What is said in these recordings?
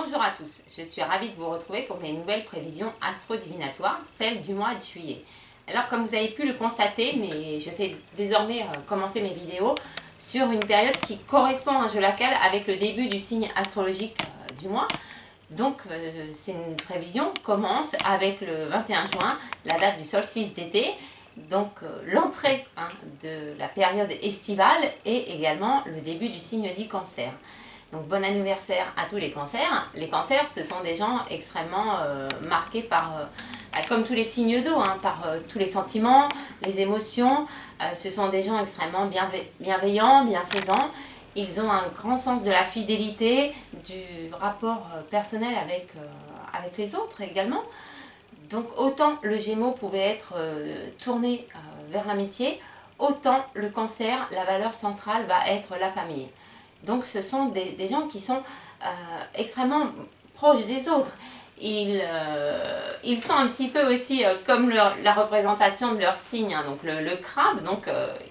Bonjour à tous, je suis ravie de vous retrouver pour mes nouvelles prévisions astro-divinatoires, celles du mois de juillet. Alors comme vous avez pu le constater, mais je fais désormais commencer mes vidéos sur une période qui correspond à un jeu local avec le début du signe astrologique du mois. Donc c'est une prévision qui commence avec le 21 juin, la date du solstice d'été, donc l'entrée de la période estivale et également le début du signe dit cancer. Donc bon anniversaire à tous les cancers. Les cancers, ce sont des gens extrêmement marqués par, comme tous les signes d'eau, par tous les sentiments, les émotions. Ce sont des gens extrêmement bienveillants, bienfaisants. Ils ont un grand sens de la fidélité, du rapport personnel avec les autres également. Donc autant le Gémeaux pouvait être tourné vers l'amitié, autant le Cancer, la valeur centrale va être la famille. Donc ce sont des gens qui sont extrêmement proches des autres. Ils sont un petit peu aussi comme la représentation de leur signe, donc le crabe, donc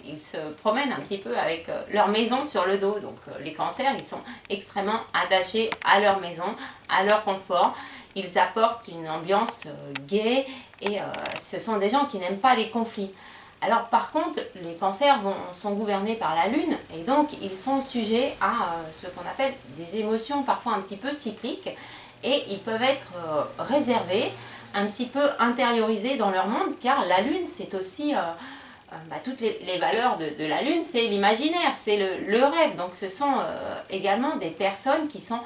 ils se promènent un petit peu avec leur maison sur le dos. Donc les cancers, ils sont extrêmement attachés à leur maison, à leur confort. Ils apportent une ambiance gaie et ce sont des gens qui n'aiment pas les conflits. Alors par contre, les cancers sont gouvernés par la lune et donc ils sont sujets à ce qu'on appelle des émotions parfois un petit peu cycliques et ils peuvent être réservés, un petit peu intériorisés dans leur monde car la lune c'est aussi toutes les valeurs de la lune, c'est l'imaginaire, c'est le rêve. Donc ce sont également des personnes qui sont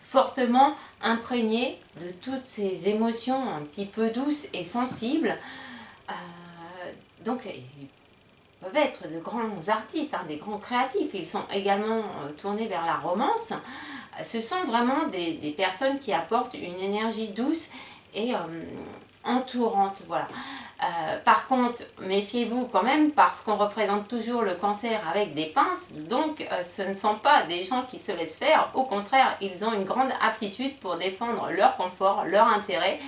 fortement imprégnées de toutes ces émotions un petit peu douces et sensibles. Donc ils peuvent être de grands artistes, des grands créatifs. Ils sont également tournés vers la romance. Ce sont vraiment des personnes qui apportent une énergie douce et entourante. Voilà. Par contre, méfiez-vous quand même parce qu'on représente toujours le cancer avec des pinces. Donc ce ne sont pas des gens qui se laissent faire. Au contraire, ils ont une grande aptitude pour défendre leur confort, leur intérêt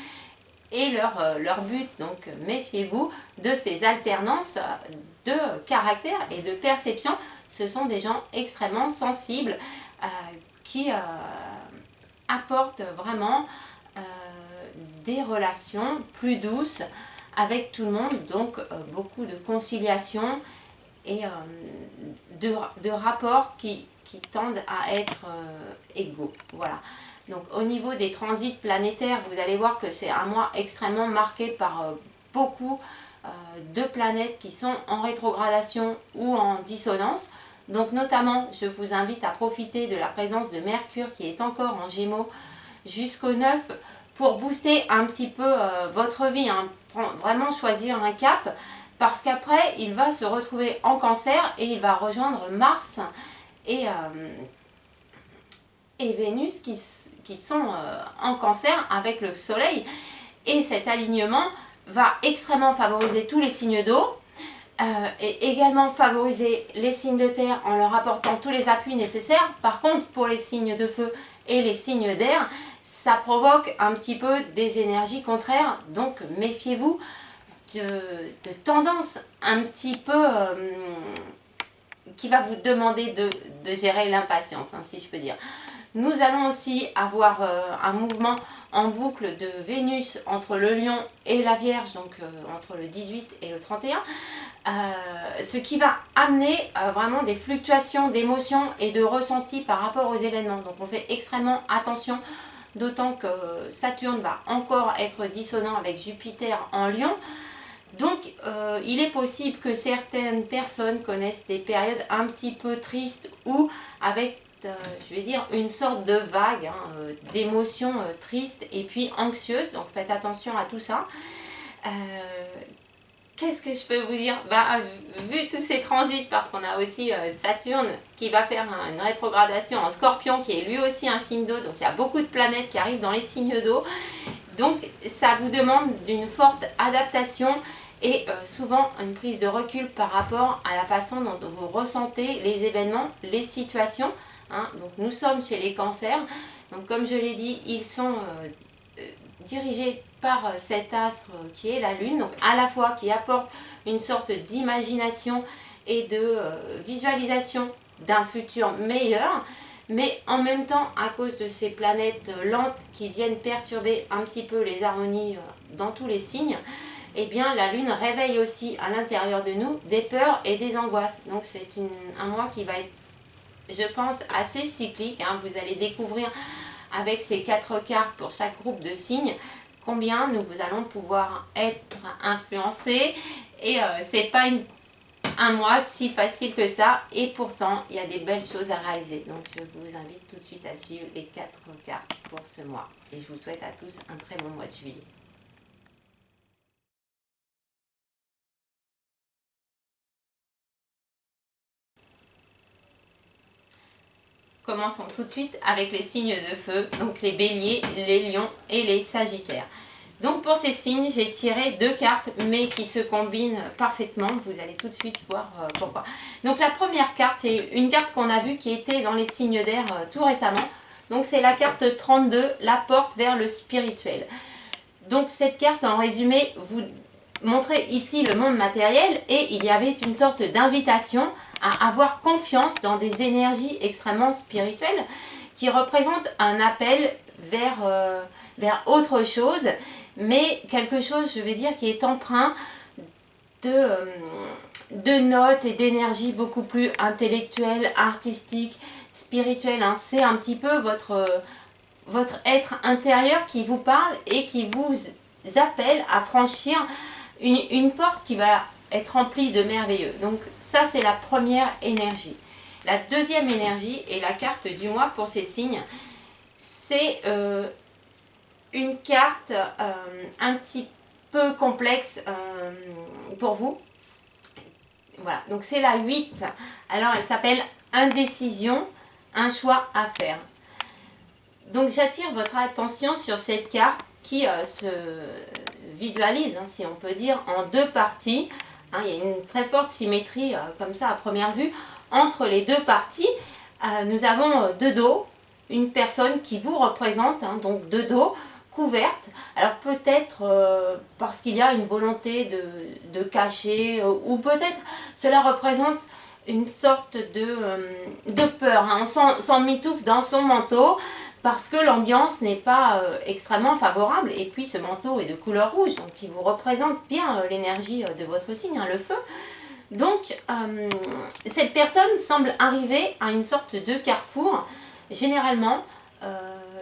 et leur but. Donc méfiez-vous de ces alternances de caractère et de perception. Ce sont des gens extrêmement sensibles qui apportent vraiment des relations plus douces avec tout le monde. Donc beaucoup de conciliation et de rapports qui tendent à être égaux. Voilà. Donc au niveau des transits planétaires, vous allez voir que c'est un mois extrêmement marqué par beaucoup de planètes qui sont en rétrogradation ou en dissonance. Donc notamment, je vous invite à profiter de la présence de Mercure qui est encore en Gémeaux jusqu'au 9 pour booster un petit peu votre vie, vraiment choisir un cap parce qu'après il va se retrouver en Cancer et il va rejoindre Mars et Vénus qui sont en Cancer avec le Soleil. Et cet alignement va extrêmement favoriser tous les signes d'eau et également favoriser les signes de terre en leur apportant tous les appuis nécessaires. Par contre, pour les signes de feu et les signes d'air, ça provoque un petit peu des énergies contraires. Donc méfiez-vous de tendances un petit peu qui va vous demander de gérer l'impatience, si je peux dire. Nous allons aussi avoir un mouvement en boucle de Vénus entre le Lion et la Vierge, donc entre le 18 et le 31, ce qui va amener vraiment des fluctuations d'émotions et de ressentis par rapport aux événements. Donc on fait extrêmement attention, d'autant que Saturne va encore être dissonant avec Jupiter en Lion. Donc il est possible que certaines personnes connaissent des périodes un petit peu tristes ou avec je vais dire une sorte de vague d'émotions tristes et puis anxieuses. Donc faites attention à tout ça. Qu'est-ce que je peux vous dire? Vu tous ces transits, parce qu'on a aussi Saturne qui va faire une rétrogradation en Scorpion qui est lui aussi un signe d'eau. Donc il y a beaucoup de planètes qui arrivent dans les signes d'eau. Donc ça vous demande d'une forte adaptation et souvent une prise de recul par rapport à la façon dont vous ressentez les événements, les situations. Donc nous sommes chez les cancers, donc comme je l'ai dit, ils sont dirigés par cet astre qui est la lune, donc à la fois qui apporte une sorte d'imagination et de visualisation d'un futur meilleur, mais en même temps, à cause de ces planètes lentes qui viennent perturber un petit peu les harmonies dans tous les signes, eh bien la Lune réveille aussi à l'intérieur de nous des peurs et des angoisses. Donc c'est un mois qui va être, je pense, assez cyclique, hein. Vous allez découvrir avec ces 4 cartes pour chaque groupe de signes combien nous allons pouvoir être influencés. Et c'est pas un mois si facile que ça, et pourtant il y a des belles choses à réaliser. Donc je vous invite tout de suite à suivre les 4 cartes pour ce mois, et je vous souhaite à tous un très bon mois de juillet. Commençons tout de suite avec les signes de feu, donc les béliers, les lions et les sagittaires. Donc pour ces signes, j'ai tiré 2 cartes, mais qui se combinent parfaitement. Vous allez tout de suite voir pourquoi. Donc la première carte, c'est une carte qu'on a vue qui était dans les signes d'air tout récemment. Donc c'est la carte 32, la porte vers le spirituel. Donc cette carte, en résumé, vous montrait ici le monde matériel, et il y avait une sorte d'invitation à avoir confiance dans des énergies extrêmement spirituelles qui représentent un appel vers autre chose, mais quelque chose, je vais dire, qui est empreint de notes et d'énergie beaucoup plus intellectuelle, artistique, spirituelle, hein. C'est un petit peu votre être intérieur qui vous parle et qui vous appelle à franchir une porte qui va être remplie de merveilleux. Donc ça, c'est la première énergie. La deuxième énergie, et la carte du mois pour ces signes, c'est une carte un petit peu complexe pour vous. Voilà, donc c'est la 8. Alors elle s'appelle indécision, un choix à faire. Donc j'attire votre attention sur cette carte qui se visualise, hein, si on peut dire, en 2 parties. Hein, il y a une très forte symétrie, comme ça à première vue, entre les 2 parties. Nous avons de dos une personne qui vous représente, hein, donc de dos, couverte. Alors peut-être parce qu'il y a une volonté de cacher, ou peut-être cela représente une sorte de peur, hein. On s'emmitouffe dans son manteau parce que l'ambiance n'est pas extrêmement favorable, et puis ce manteau est de couleur rouge, donc il vous représente bien l'énergie de votre signe, hein, le feu. Donc cette personne semble arriver à une sorte de carrefour. Généralement,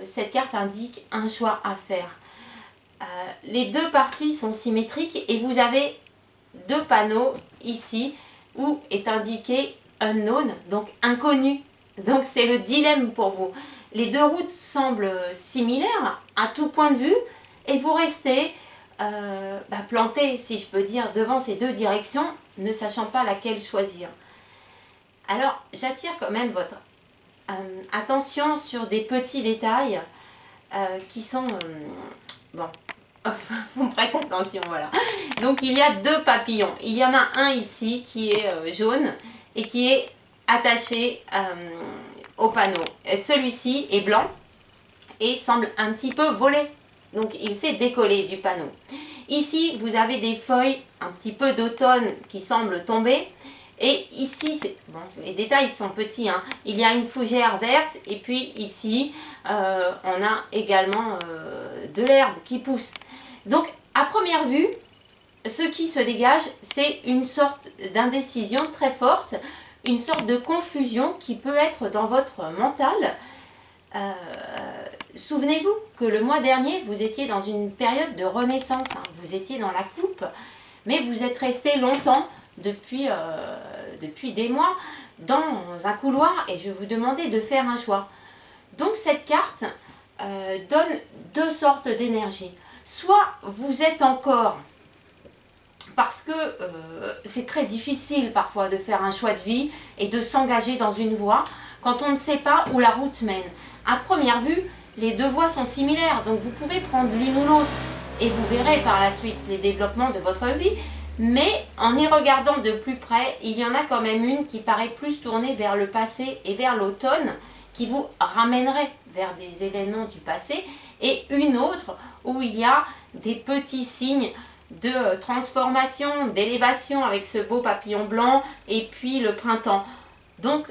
cette carte indique un choix à faire. Les 2 parties sont symétriques, et vous avez 2 panneaux ici où est indiqué unknown, donc inconnu. Donc c'est le dilemme pour vous. Les 2 routes semblent similaires à tout point de vue, et vous restez planté, si je peux dire, devant ces 2 directions, ne sachant pas laquelle choisir. Alors j'attire quand même votre attention sur des petits détails qui sont... bon, vous me prêtez attention, voilà. Donc il y a 2 papillons. Il y en a un ici qui est jaune et qui est attaché au panneau. Celui-ci est blanc et semble un petit peu voler. Donc il s'est décollé du panneau. Ici, vous avez des feuilles un petit peu d'automne qui semblent tomber. Et ici, bon, les détails sont petits, hein. Il y a une fougère verte, et puis ici, on a également de l'herbe qui pousse. Donc, à première vue, ce qui se dégage, c'est une sorte d'indécision très forte, une sorte de confusion qui peut être dans votre mental. Souvenez-vous que le mois dernier, vous étiez dans une période de renaissance, hein. Vous étiez dans la coupe, mais vous êtes resté longtemps, depuis des mois, dans un couloir, et je vous demandais de faire un choix. Donc cette carte donne 2 sortes d'énergie. Soit vous êtes encore, parce que c'est très difficile parfois de faire un choix de vie et de s'engager dans une voie quand on ne sait pas où la route mène. À première vue, les 2 voies sont similaires, donc vous pouvez prendre l'une ou l'autre, et vous verrez par la suite les développements de votre vie. Mais en y regardant de plus près, il y en a quand même une qui paraît plus tournée vers le passé et vers l'automne, qui vous ramènerait vers des événements du passé, et une autre où il y a des petits signes de transformation, d'élévation avec ce beau papillon blanc, et puis le printemps. Donc,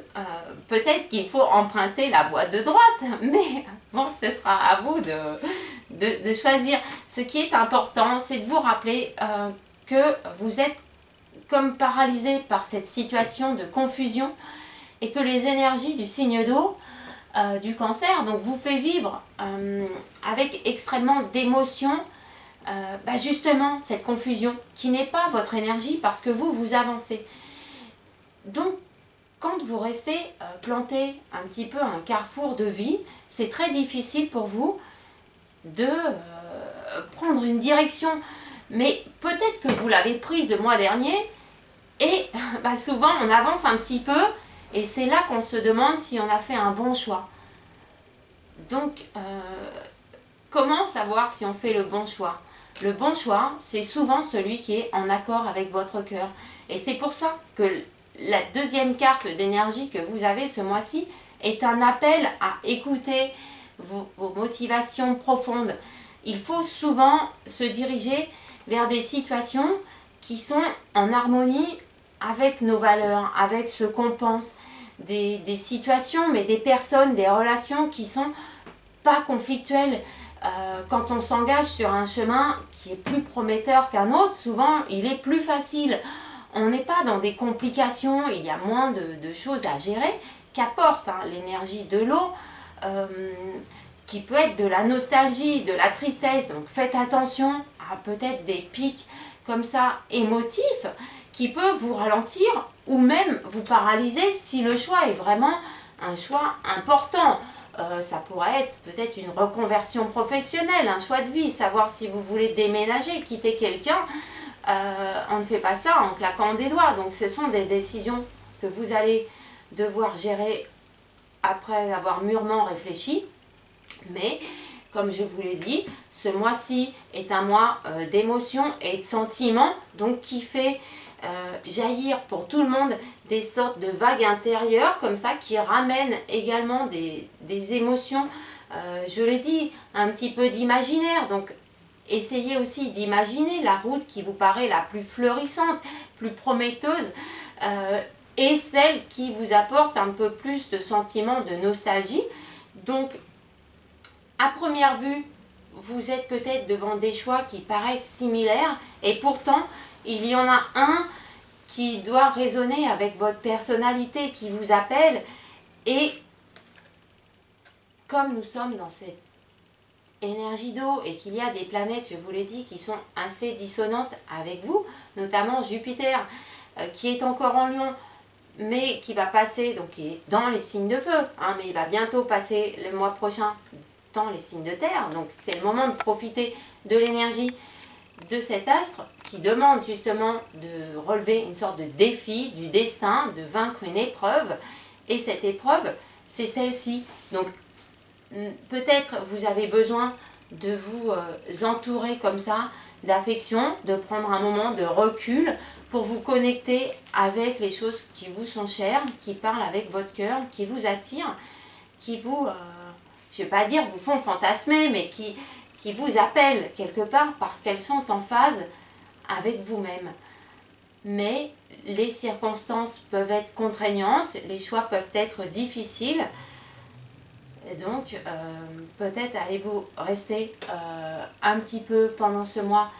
peut-être qu'il faut emprunter la voie de droite, mais bon, ce sera à vous de choisir. Ce qui est important, c'est de vous rappeler que vous êtes comme paralysé par cette situation de confusion et que les énergies du signe d'eau, du cancer, donc vous fait vivre avec extrêmement d'émotions, justement cette confusion qui n'est pas votre énergie parce que vous avancez. Donc, quand vous restez planté un petit peu à un carrefour de vie, c'est très difficile pour vous de prendre une direction. Mais peut-être que vous l'avez prise le mois dernier et souvent on avance un petit peu et c'est là qu'on se demande si on a fait un bon choix. Donc, comment savoir si on fait le bon choix? Le bon choix, c'est souvent celui qui est en accord avec votre cœur. Et c'est pour ça que la deuxième carte d'énergie que vous avez ce mois-ci est un appel à écouter vos motivations profondes. Il faut souvent se diriger vers des situations qui sont en harmonie avec nos valeurs, avec ce qu'on pense. Des situations, mais des personnes, des relations qui sont pas conflictuelles. Quand on s'engage sur un chemin qui est plus prometteur qu'un autre, souvent il est plus facile. On n'est pas dans des complications, il y a moins de choses à gérer qu'apporte l'énergie de l'eau, qui peut être de la nostalgie, de la tristesse. Donc faites attention à peut-être des pics comme ça émotifs qui peuvent vous ralentir ou même vous paralyser si le choix est vraiment un choix important. Ça pourrait être peut-être une reconversion professionnelle, un choix de vie, savoir si vous voulez déménager, quitter quelqu'un. On ne fait pas ça en claquant des doigts. Donc ce sont des décisions que vous allez devoir gérer après avoir mûrement réfléchi. Mais comme je vous l'ai dit, ce mois-ci est un mois d'émotions et de sentiments, donc qui fait jaillir pour tout le monde des sortes de vagues intérieures comme ça, qui ramènent également des émotions, je l'ai dit, un petit peu d'imaginaire. Donc essayez aussi d'imaginer la route qui vous paraît la plus fleurissante, plus prometteuse, et celle qui vous apporte un peu plus de sentiments de nostalgie. Donc, à première vue, vous êtes peut-être devant des choix qui paraissent similaires, et pourtant, il y en a un qui doit résonner avec votre personnalité, qui vous appelle, et comme nous sommes dans cette énergie d'eau et qu'il y a des planètes, je vous l'ai dit, qui sont assez dissonantes avec vous, notamment Jupiter, qui est encore en Lion, mais qui va passer, donc qui est dans les signes de feu, mais il va bientôt passer le mois prochain dans les signes de terre. Donc c'est le moment de profiter de l'énergie de cet astre qui demande justement de relever une sorte de défi du destin, de vaincre une épreuve, et cette épreuve, c'est celle-ci. Donc peut-être vous avez besoin de vous entourer comme ça d'affection, de prendre un moment de recul pour vous connecter avec les choses qui vous sont chères, qui parlent avec votre cœur, qui vous attirent, qui vous, je ne vais pas dire vous font fantasmer, mais qui vous appellent quelque part parce qu'elles sont en phase avec vous-même. Mais les circonstances peuvent être contraignantes, les choix peuvent être difficiles. Et donc, peut-être allez-vous rester un petit peu pendant ce mois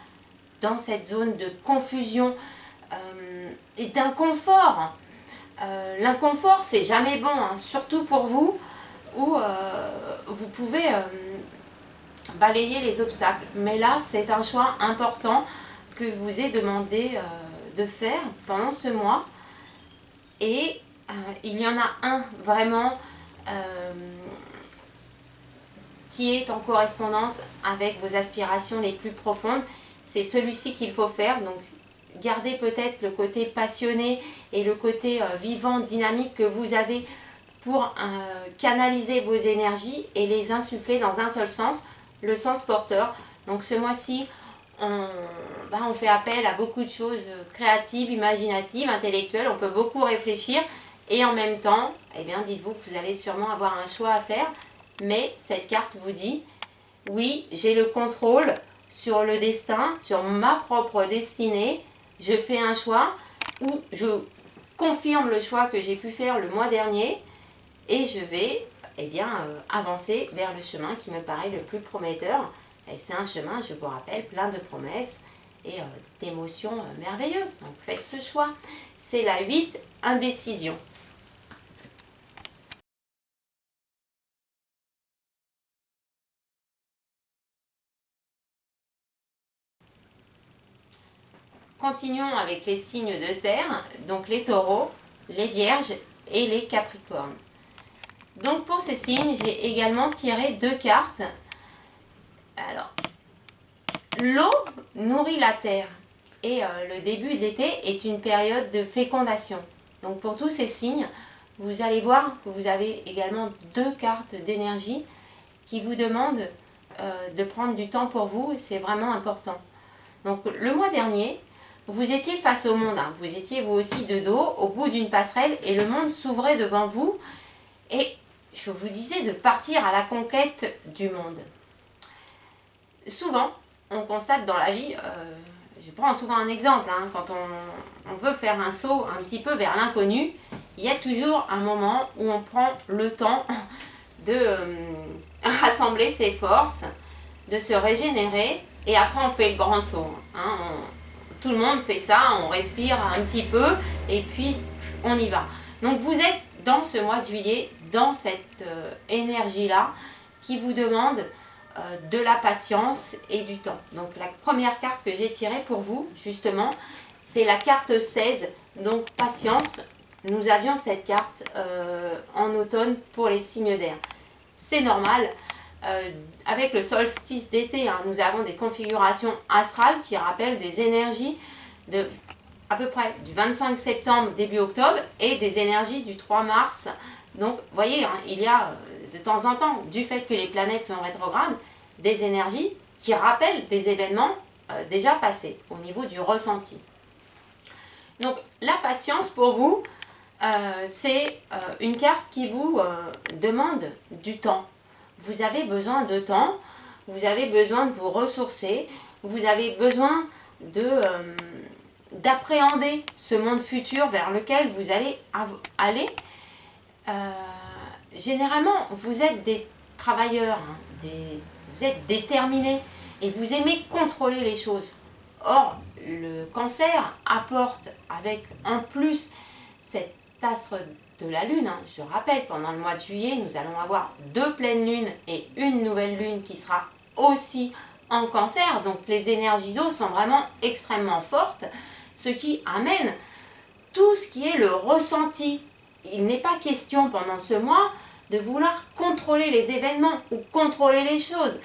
dans cette zone de confusion et d'inconfort. L'inconfort, c'est jamais bon, surtout pour vous, où vous pouvez balayer les obstacles. Mais là, c'est un choix important que vous est demandé de faire pendant ce mois. Et il y en a un vraiment qui est en correspondance avec vos aspirations les plus profondes. C'est celui-ci qu'il faut faire. Donc, gardez peut-être le côté passionné et le côté vivant, dynamique que vous avez pour canaliser vos énergies et les insuffler dans un seul sens, le sens porteur. Donc, ce mois-ci, on fait appel à beaucoup de choses créatives, imaginatives, intellectuelles. On peut beaucoup réfléchir et en même temps, dites-vous que vous allez sûrement avoir un choix à faire. Mais cette carte vous dit, oui, j'ai le contrôle sur le destin, sur ma propre destinée. Je fais un choix où je confirme le choix que j'ai pu faire le mois dernier et je vais avancer vers le chemin qui me paraît le plus prometteur. Et c'est un chemin, je vous rappelle, plein de promesses et d'émotions merveilleuses. Donc faites ce choix. C'est la 8, indécision. Continuons avec les signes de terre, donc les taureaux, les vierges et les capricornes. Donc pour ces signes, j'ai également tiré 2 cartes. Alors, l'eau nourrit la terre et le début de l'été est une période de fécondation. Donc pour tous ces signes, vous allez voir que vous avez également 2 cartes d'énergie qui vous demandent de prendre du temps pour vous. C'est vraiment important. Donc le mois dernier, vous étiez face au monde, hein. Vous étiez vous aussi de dos au bout d'une passerelle et le monde s'ouvrait devant vous et je vous disais de partir à la conquête du monde. Souvent, on constate dans la vie, je prends souvent un exemple, hein, quand on veut faire un saut un petit peu vers l'inconnu, il y a toujours un moment où on prend le temps de rassembler ses forces, de se régénérer et après on fait le grand saut. Hein, tout le monde fait ça, on respire un petit peu et puis on y va. Donc vous êtes dans ce mois de juillet, dans cette énergie-là qui vous demande de la patience et du temps. Donc la première carte que j'ai tirée pour vous, justement, c'est la carte 16, donc patience. Nous avions cette carte en automne pour les signes d'air. C'est normal. Avec le solstice d'été, hein, nous avons des configurations astrales qui rappellent des énergies de à peu près du 25 septembre début octobre et des énergies du 3 mars. Donc vous voyez, hein, il y a de temps en temps, du fait que les planètes sont rétrogrades, des énergies qui rappellent des événements déjà passés au niveau du ressenti. Donc la patience pour vous, c'est une carte qui vous demande du temps. Vous avez besoin de temps, vous avez besoin de vous ressourcer, vous avez besoin d'appréhender ce monde futur vers lequel vous allez aller. Généralement, vous êtes des travailleurs, hein, vous êtes déterminés et vous aimez contrôler les choses. Or, le cancer apporte avec en plus cet astre de la lune, hein. Je rappelle, pendant le mois de juillet, nous allons avoir 2 pleines lunes et une nouvelle lune qui sera aussi en cancer. Donc les énergies d'eau sont vraiment extrêmement fortes, ce qui amène tout ce qui est le ressenti. Il n'est pas question pendant ce mois de vouloir contrôler les événements ou contrôler les choses.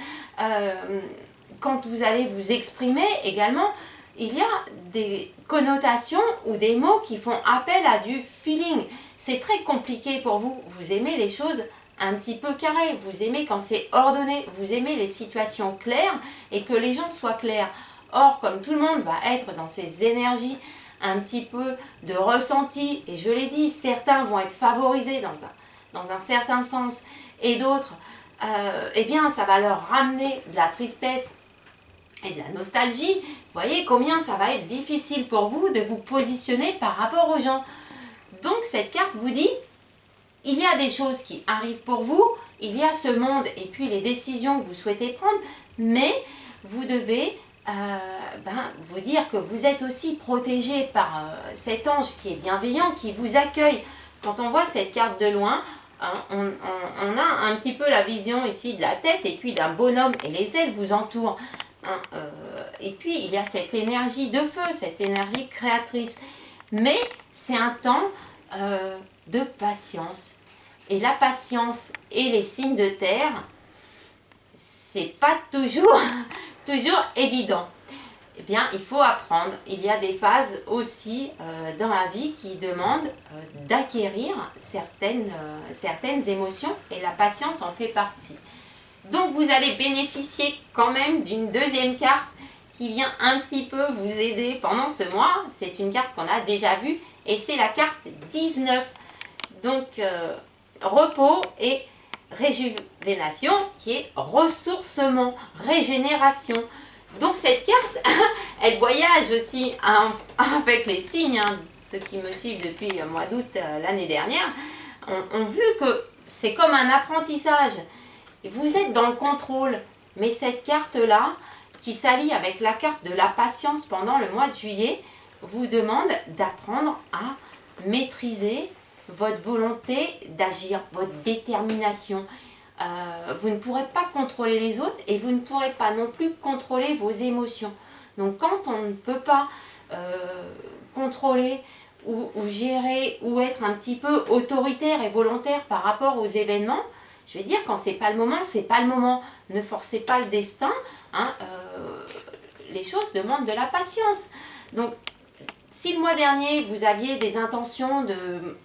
Quand vous allez vous exprimer également, il y a des connotations ou des mots qui font appel à du feeling. C'est très compliqué pour vous. Vous aimez les choses un petit peu carrées. Vous aimez quand c'est ordonné. Vous aimez les situations claires et que les gens soient clairs. Or, comme tout le monde va être dans ces énergies un petit peu de ressenti, et je l'ai dit, certains vont être favorisés dans un certain sens et d'autres, eh bien, ça va leur ramener de la tristesse et de la nostalgie. Vous voyez combien ça va être difficile pour vous de vous positionner par rapport aux gens. Donc cette carte vous dit, il y a des choses qui arrivent pour vous, il y a ce monde et puis les décisions que vous souhaitez prendre, mais vous devez vous dire que vous êtes aussi protégé par cet ange qui est bienveillant, qui vous accueille. Quand on voit cette carte de loin, hein, on a un petit peu la vision ici de la tête et puis d'un bonhomme et les ailes vous entourent. Hein, et puis il y a cette énergie de feu, cette énergie créatrice. Mais c'est un temps de patience. Et la patience et les signes de terre, c'est pas toujours évident. Eh bien, il faut apprendre. Il y a des phases aussi dans la vie qui demandent d'acquérir certaines émotions et la patience en fait partie. Donc, vous allez bénéficier quand même d'une deuxième carte qui vient un petit peu vous aider pendant ce mois. C'est une carte qu'on a déjà vue et c'est la carte 19. Donc, repos et réjuvénation qui est ressourcement, régénération. Donc cette carte, elle voyage aussi avec les signes. Hein. ceux qui me suivent depuis le mois d'août l'année dernière, ont vu que c'est comme un apprentissage. Vous êtes dans le contrôle, mais cette carte-là, qui s'allie avec la carte de la patience pendant le mois de juillet, vous demande d'apprendre à maîtriser votre volonté d'agir, votre détermination. Vous ne pourrez pas contrôler les autres et vous ne pourrez pas non plus contrôler vos émotions. Donc quand on ne peut pas contrôler ou gérer ou être un petit peu autoritaire et volontaire par rapport aux événements, je vais dire quand c'est pas le moment, c'est pas le moment. Ne forcez pas le destin. Hein, les choses demandent de la patience. Donc si le mois dernier vous aviez des intentions de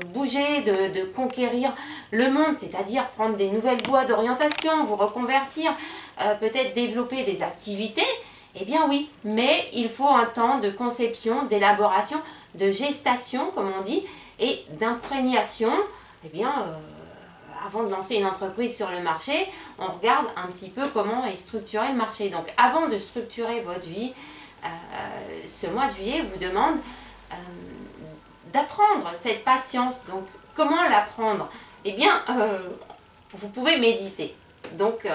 bouger, de conquérir le monde, c'est-à-dire prendre des nouvelles voies d'orientation, vous reconvertir, peut-être développer des activités, eh bien oui, mais il faut un temps de conception, d'élaboration, de gestation, comme on dit, et d'imprégnation. Eh bien, avant de lancer une entreprise sur le marché, on regarde un petit peu comment est structuré le marché. Donc, avant de structurer votre vie, ce mois de juillet vous demande d'apprendre cette patience. Donc, comment l'apprendre? Eh bien, vous pouvez méditer. Donc,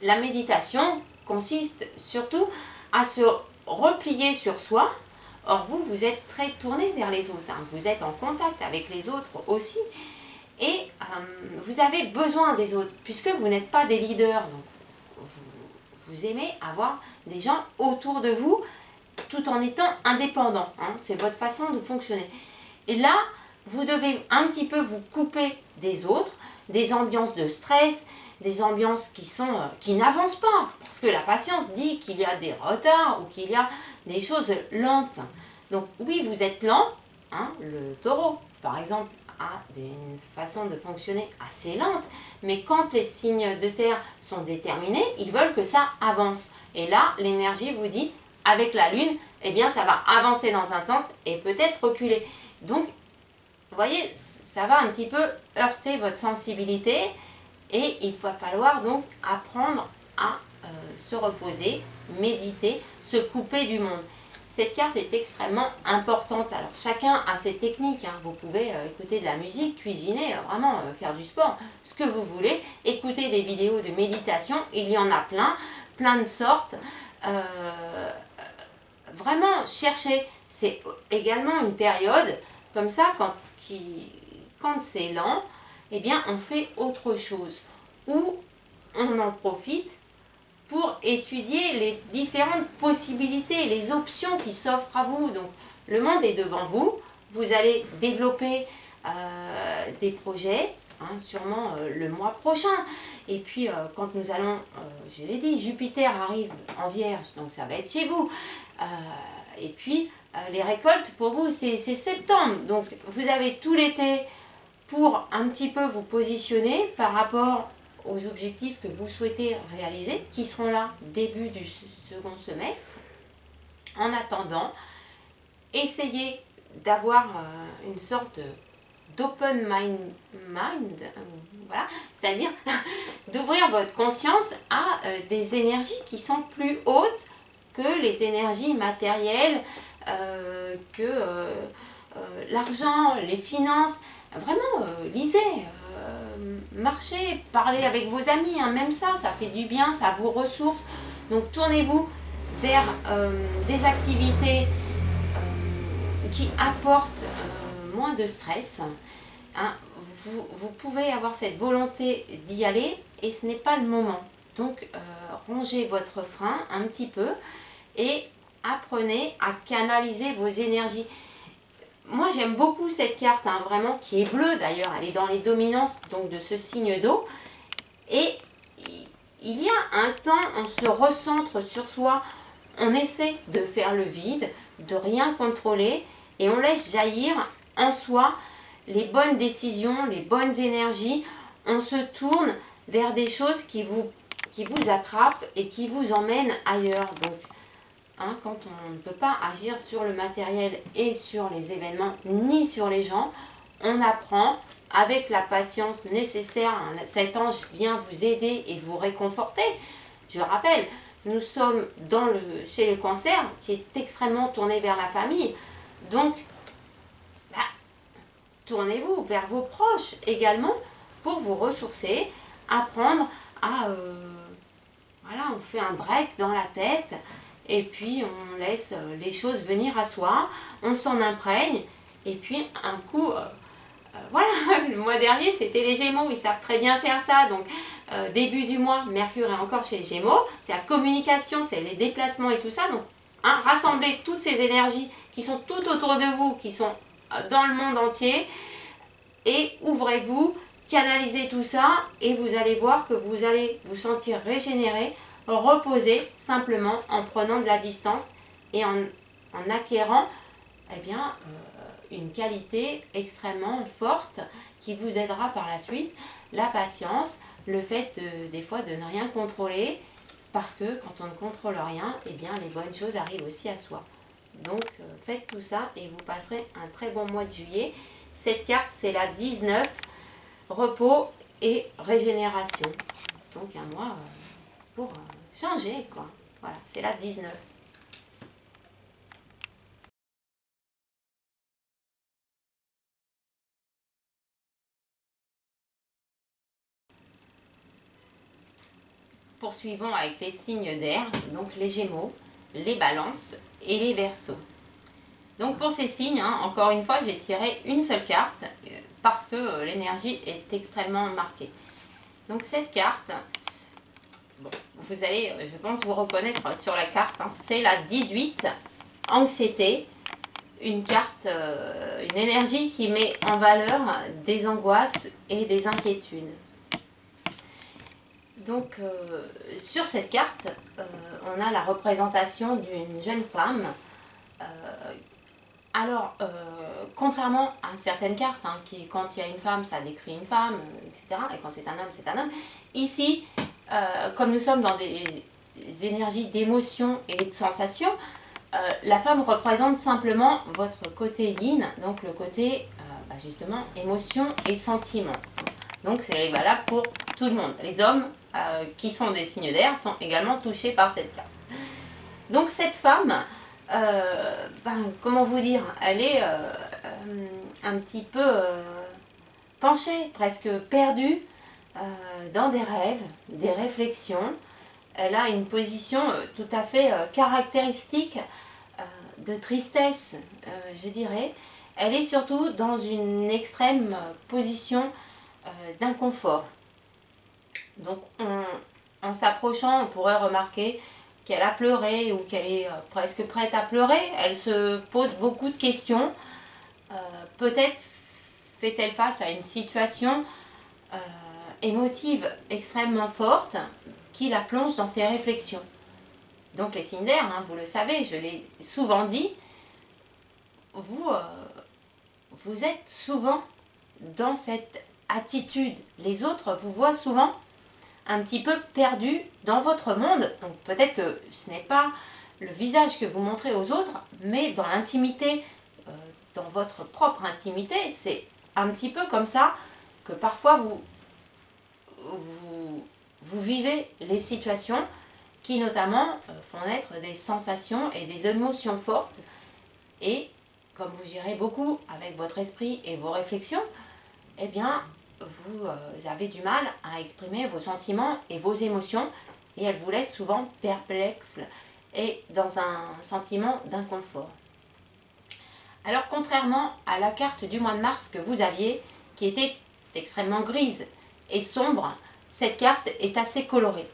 la méditation consiste surtout à se replier sur soi. Or, vous êtes très tourné vers les autres. Hein. Vous êtes en contact avec les autres aussi. Et vous avez besoin des autres, puisque vous n'êtes pas des leaders. Donc, vous aimez avoir des gens autour de vous, tout en étant indépendant. Hein. C'est votre façon de fonctionner. Et là, vous devez un petit peu vous couper des autres, des ambiances de stress, des ambiances qui n'avancent pas. Parce que la patience dit qu'il y a des retards ou qu'il y a des choses lentes. Donc oui, vous êtes lent. Hein, le taureau, par exemple, a une façon de fonctionner assez lente. Mais quand les signes de terre sont déterminés, ils veulent que ça avance. Et là, l'énergie vous dit, avec la lune, eh bien, ça va avancer dans un sens et peut-être reculer. Donc, vous voyez, ça va un petit peu heurter votre sensibilité et il va falloir donc apprendre à se reposer, méditer, se couper du monde. Cette carte est extrêmement importante. Alors, chacun a ses techniques. Hein. Vous pouvez écouter de la musique, cuisiner, vraiment faire du sport, ce que vous voulez. Écouter des vidéos de méditation, il y en a plein de sortes. Vraiment, cherchez. C'est également une période comme ça, quand c'est lent, eh bien, on fait autre chose. Ou on en profite pour étudier les différentes possibilités, les options qui s'offrent à vous. Donc, le monde est devant vous. Vous allez développer des projets, hein, sûrement le mois prochain. Et puis, quand nous allons, je l'ai dit, Jupiter arrive en Vierge, donc ça va être chez vous. Et puis, les récoltes, pour vous, c'est septembre. Donc, vous avez tout l'été pour un petit peu vous positionner par rapport aux objectifs que vous souhaitez réaliser, qui seront là début du second semestre. En attendant, essayez d'avoir une sorte d'open mind, voilà, c'est-à-dire d'ouvrir votre conscience à des énergies qui sont plus hautes que les énergies matérielles, que l'argent, les finances. Vraiment, lisez, marchez, parlez avec vos amis, hein, même ça fait du bien, ça vous ressource. Donc tournez-vous vers des activités qui apportent moins de stress. Hein. Vous pouvez avoir cette volonté d'y aller et ce n'est pas le moment. Donc rongez votre frein un petit peu et apprenez à canaliser vos énergies. Moi j'aime beaucoup cette carte, hein, vraiment, qui est bleue d'ailleurs, elle est dans les dominances donc de ce signe d'eau. Et il y a un temps, on se recentre sur soi, on essaie de faire le vide, de rien contrôler et on laisse jaillir en soi les bonnes décisions, les bonnes énergies. On se tourne vers des choses qui vous attrapent et qui vous emmènent ailleurs. Donc, hein, quand on ne peut pas agir sur le matériel et sur les événements, ni sur les gens, on apprend avec la patience nécessaire. Hein, cet ange vient vous aider et vous réconforter. Je rappelle, nous sommes chez le cancer qui est extrêmement tourné vers la famille. Donc, tournez-vous vers vos proches également pour vous ressourcer, apprendre à... voilà, on fait un break dans la tête et puis on laisse les choses venir à soi, on s'en imprègne et puis un coup... voilà, le mois dernier c'était les Gémeaux, ils savent très bien faire ça, donc début du mois, Mercure est encore chez les Gémeaux, c'est la communication, c'est les déplacements et tout ça, donc rassembler toutes ces énergies qui sont tout autour de vous, qui sont dans le monde entier, et ouvrez-vous, canalisez tout ça, et vous allez voir que vous allez vous sentir régénéré, reposé, simplement en prenant de la distance et en acquérant eh bien, une qualité extrêmement forte qui vous aidera par la suite, la patience, le fait des fois de ne rien contrôler, parce que quand on ne contrôle rien, eh bien les bonnes choses arrivent aussi à soi. Donc faites tout ça et vous passerez un très bon mois de juillet. Cette carte, c'est la 19, repos et régénération. Donc un mois pour changer, quoi. Voilà, c'est la 19. Poursuivons avec les signes d'air, donc les Gémeaux, les Balances et les Verseaux. Donc pour ces signes, encore une fois, j'ai tiré une seule carte parce que l'énergie est extrêmement marquée. Donc cette carte, bon, vous allez, je pense, vous reconnaître sur la carte, c'est la 18, anxiété, une carte, une énergie qui met en valeur des angoisses et des inquiétudes. Donc sur cette carte, on a la représentation d'une jeune femme. Alors, contrairement à certaines cartes, qui quand il y a une femme, ça décrit une femme, etc. Et quand c'est un homme, c'est un homme. Ici, comme nous sommes dans des énergies d'émotion et de sensation, la femme représente simplement votre côté yin, donc le côté justement émotion et sentiment. Donc c'est valable pour tout le monde. Les hommes qui sont des signes d'air sont également touchés par cette carte. Donc cette femme, comment vous dire, elle est un petit peu penchée, presque perdue dans des rêves, des réflexions. Elle a une position tout à fait caractéristique de tristesse, je dirais. Elle est surtout dans une extrême position d'inconfort. Donc en s'approchant, on pourrait remarquer qu'elle a pleuré ou qu'elle est presque prête à pleurer. Elle se pose beaucoup de questions. Peut-être fait-elle face à une situation émotive extrêmement forte qui la plonge dans ses réflexions. Donc les signes d'air, vous le savez, je l'ai souvent dit, vous êtes souvent dans cette attitude. Les autres vous voient souvent un petit peu perdu dans votre monde. Donc peut-être que ce n'est pas le visage que vous montrez aux autres, mais dans l'intimité, dans votre propre intimité, c'est un petit peu comme ça que parfois vous vivez les situations qui notamment font naître des sensations et des émotions fortes. Et comme vous gérez beaucoup avec votre esprit et vos réflexions, eh bien vous avez du mal à exprimer vos sentiments et vos émotions, et elles vous laissent souvent perplexes et dans un sentiment d'inconfort. Alors contrairement à la carte du mois de mars que vous aviez, qui était extrêmement grise et sombre, cette carte est assez colorée.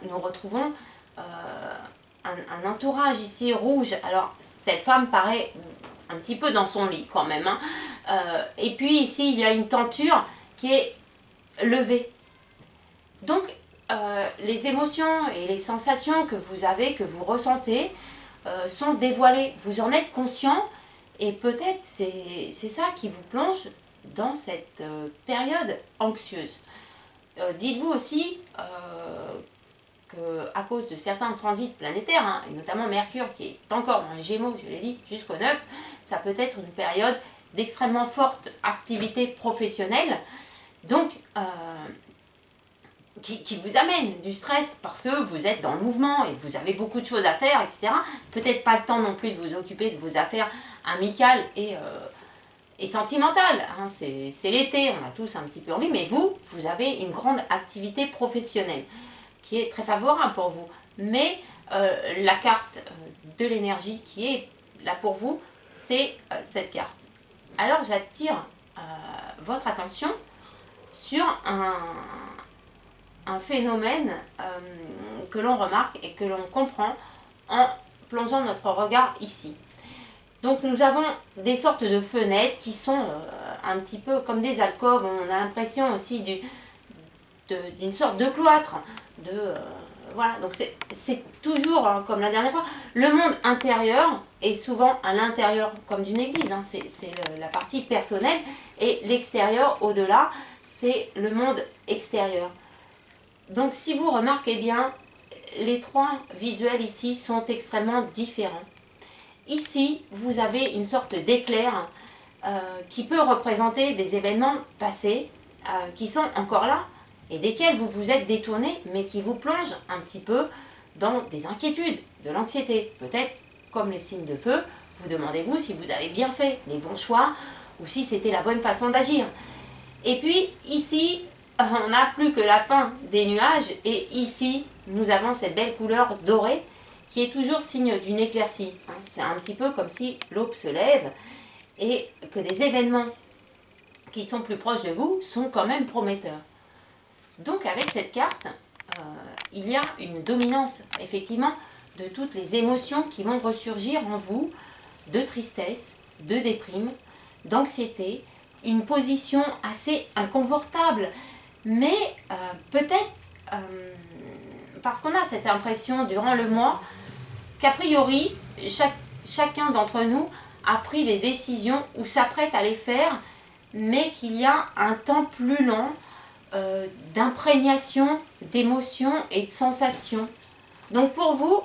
Nous retrouvons un entourage ici rouge. Alors cette femme paraît un petit peu dans son lit quand même. Et puis ici il y a une tenture qui est levée. Donc les émotions et les sensations que vous avez, que vous ressentez, sont dévoilées. Vous en êtes conscient et peut-être c'est ça qui vous plonge dans cette période anxieuse. Dites-vous aussi qu'à cause de certains transits planétaires, et notamment Mercure qui est encore dans les Gémeaux, je l'ai dit, jusqu'au 9, ça peut être une période d'extrêmement forte activité professionnelle, donc qui vous amène du stress parce que vous êtes dans le mouvement et vous avez beaucoup de choses à faire, etc. Peut-être pas le temps non plus de vous occuper de vos affaires amicales et sentimentale. Hein. C'est l'été, on a tous un petit peu envie, mais vous avez une grande activité professionnelle qui est très favorable pour vous. Mais la carte de l'énergie qui est là pour vous, c'est cette carte. Alors j'attire votre attention sur un phénomène que l'on remarque et que l'on comprend en plongeant notre regard ici. Donc nous avons des sortes de fenêtres qui sont un petit peu comme des alcôves. On a l'impression aussi d'une sorte de cloître. Voilà, donc c'est toujours, hein, comme la dernière fois, le monde intérieur est souvent à l'intérieur, comme d'une église. Hein, c'est la partie personnelle, et l'extérieur, au-delà, c'est le monde extérieur. Donc si vous remarquez bien, les trois visuels ici sont extrêmement différents. Ici, vous avez une sorte d'éclair qui peut représenter des événements passés qui sont encore là et desquels vous vous êtes détourné, mais qui vous plongent un petit peu dans des inquiétudes, de l'anxiété. Peut-être, comme les signes de feu, vous demandez-vous si vous avez bien fait les bons choix ou si c'était la bonne façon d'agir. Et puis, ici, on n'a plus que la fin des nuages, et ici, nous avons cette belle couleur dorée qui est toujours signe d'une éclaircie. C'est un petit peu comme si l'aube se lève et que des événements qui sont plus proches de vous sont quand même prometteurs. Donc avec cette carte, il y a une dominance effectivement de toutes les émotions qui vont ressurgir en vous, de tristesse, de déprime, d'anxiété, une position assez inconfortable, mais peut-être parce qu'on a cette impression durant le mois qu'a priori, chacun d'entre nous a pris des décisions ou s'apprête à les faire, mais qu'il y a un temps plus long d'imprégnation, d'émotions et de sensations. Donc pour vous,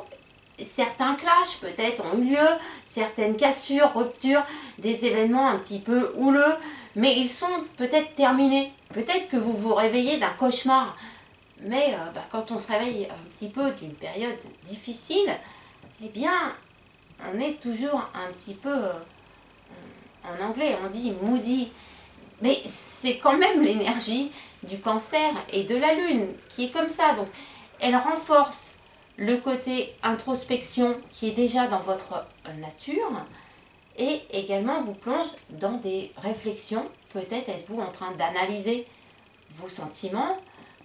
certains clashs peut-être ont eu lieu, certaines cassures, ruptures, des événements un petit peu houleux, mais ils sont peut-être terminés. Peut-être que vous vous réveillez d'un cauchemar, mais quand on se réveille un petit peu d'une période difficile, eh bien, on est toujours un petit peu, en anglais on dit moody, mais c'est quand même l'énergie du cancer et de la lune qui est comme ça. Donc elle renforce le côté introspection qui est déjà dans votre nature, et également vous plonge dans des réflexions. Peut-être êtes-vous en train d'analyser vos sentiments,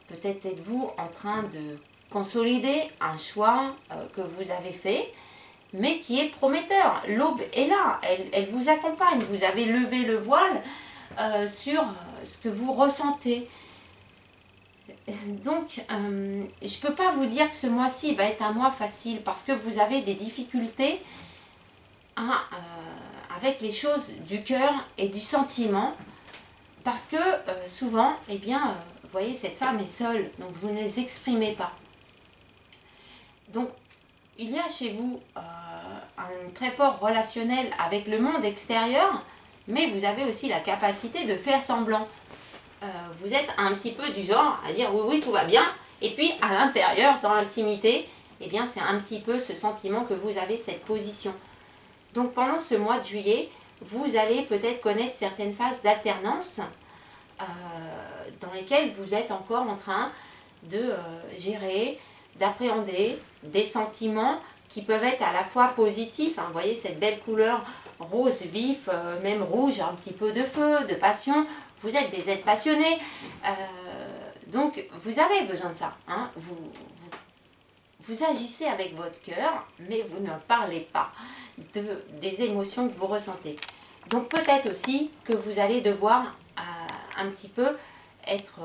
peut-être êtes-vous en train de consolider un choix que vous avez fait, mais qui est prometteur. L'aube est là, elle vous accompagne. Vous avez levé le voile sur ce que vous ressentez. Donc, je ne peux pas vous dire que ce mois-ci va être un mois facile, parce que vous avez des difficultés avec les choses du cœur et du sentiment, parce que souvent, eh bien, vous voyez, cette femme est seule, donc vous ne les exprimez pas. Donc, il y a chez vous un très fort relationnel avec le monde extérieur, mais vous avez aussi la capacité de faire semblant. Vous êtes un petit peu du genre à dire oui, oui, tout va bien, et puis à l'intérieur, dans l'intimité, eh bien, c'est un petit peu ce sentiment que vous avez, cette position. Donc, pendant ce mois de juillet, vous allez peut-être connaître certaines phases d'alternance dans lesquelles vous êtes encore en train de gérer, d'appréhender des sentiments qui peuvent être à la fois positifs. Hein, vous voyez cette belle couleur rose vif, même rouge, un petit peu de feu, de passion. Vous êtes des êtres passionnés, donc vous avez besoin de ça. Hein. Vous agissez avec votre cœur, mais vous ne parlez pas des émotions que vous ressentez. Donc peut-être aussi que vous allez devoir un petit peu être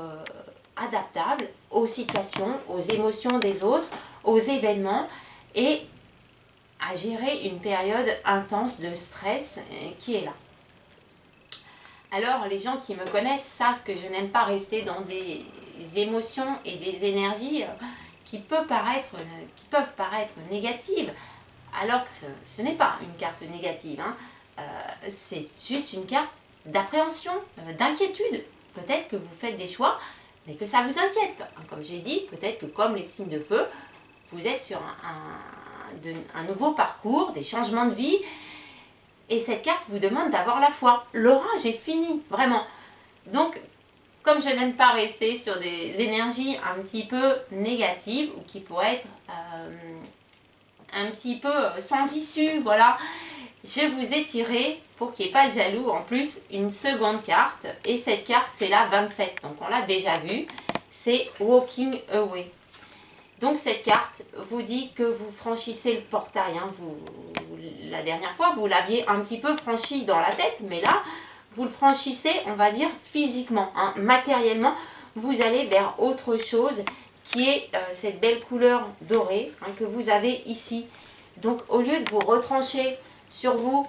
adaptable aux situations, aux émotions des autres, aux événements, et à gérer une période intense de stress qui est là. Alors les gens qui me connaissent savent que je n'aime pas rester dans des émotions et des énergies qui peuvent paraître négatives, alors que ce n'est pas une carte négative, hein. C'est juste une carte d'appréhension, d'inquiétude. Peut-être que vous faites des choix, mais que ça vous inquiète. Comme j'ai dit, peut-être que comme les signes de feu, vous êtes sur un nouveau parcours, des changements de vie, Et cette carte vous demande d'avoir la foi. L'orage est fini, vraiment. Donc, comme je n'aime pas rester sur des énergies un petit peu négatives ou qui pourraient être un petit peu sans issue, voilà, je vous ai tiré, pour qu'il n'y ait pas de jaloux, en plus, une seconde carte. Et cette carte, c'est la 27. Donc, on l'a déjà vue. C'est Walking Away. Donc, cette carte vous dit que vous franchissez le portail. Hein. La dernière fois, vous l'aviez un petit peu franchi dans la tête. Mais là, vous le franchissez, on va dire, physiquement. Hein. Matériellement, vous allez vers autre chose qui est cette belle couleur dorée hein, que vous avez ici. Donc, au lieu de vous retrancher sur vous,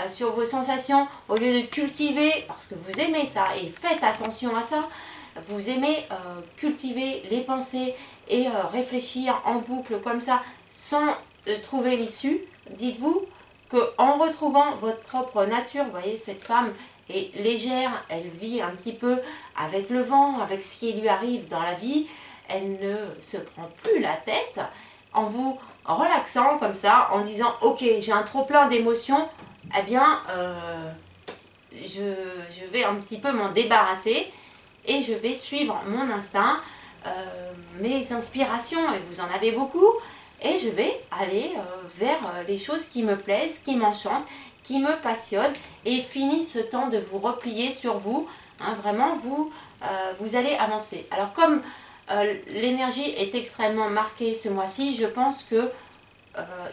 sur vos sensations, au lieu de cultiver, parce que vous aimez ça, et faites attention à ça, vous aimez cultiver les pensées et réfléchir en boucle comme ça, sans trouver l'issue, dites-vous qu'en retrouvant votre propre nature, vous voyez, cette femme est légère, elle vit un petit peu avec le vent, avec ce qui lui arrive dans la vie, elle ne se prend plus la tête, en vous relaxant comme ça, en disant ok, j'ai un trop plein d'émotions, eh bien je vais un petit peu m'en débarrasser et je vais suivre mon instinct, mes inspirations, et vous en avez beaucoup, et je vais aller vers les choses qui me plaisent, qui m'enchantent, qui me passionnent, et fini ce temps de vous replier sur vous, hein, vraiment vous allez avancer. Alors comme l'énergie est extrêmement marquée ce mois-ci, je pense que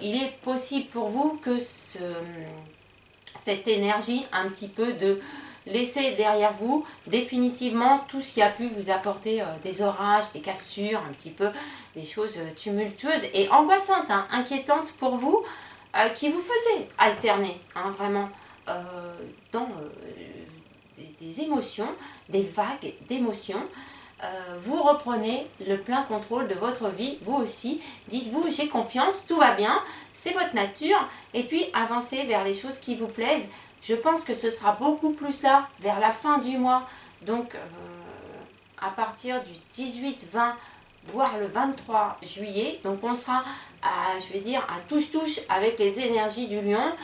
il est possible pour vous que cette énergie un petit peu de laisser derrière vous définitivement tout ce qui a pu vous apporter des orages, des cassures, un petit peu des choses tumultueuses et angoissantes, hein, inquiétantes pour vous, qui vous faisaient alterner hein, vraiment dans des émotions, des vagues d'émotions. Vous reprenez le plein contrôle de votre vie, vous aussi. Dites-vous, j'ai confiance, tout va bien, c'est votre nature. Et puis, avancez vers les choses qui vous plaisent. Je pense que ce sera beaucoup plus là, vers la fin du mois. Donc, à partir du 18, 20, voire le 23 juillet. Donc, on sera, je vais dire, à touche-touche avec les énergies du lion.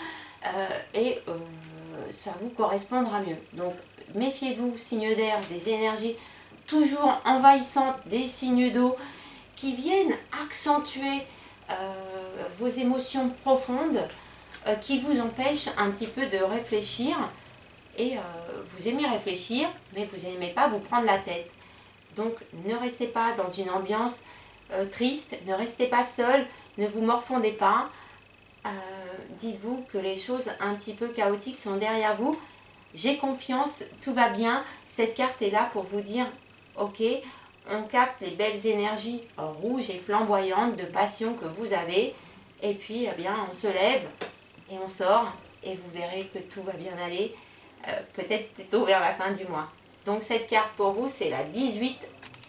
Ça vous correspondra mieux. Donc, méfiez-vous, signe d'air, des énergies toujours envahissantes, des signes d'eau qui viennent accentuer vos émotions profondes, qui vous empêchent un petit peu de réfléchir. Et vous aimez réfléchir, mais vous n'aimez pas vous prendre la tête. Donc ne restez pas dans une ambiance triste, ne restez pas seul, ne vous morfondez pas. Dites-vous que les choses un petit peu chaotiques sont derrière vous. J'ai confiance, tout va bien. Cette carte est là pour vous dire ok, on capte les belles énergies rouges et flamboyantes de passion que vous avez. Et puis, eh bien, on se lève et on sort. Et vous verrez que tout va bien aller, peut-être plutôt vers la fin du mois. Donc, cette carte pour vous, c'est la 18,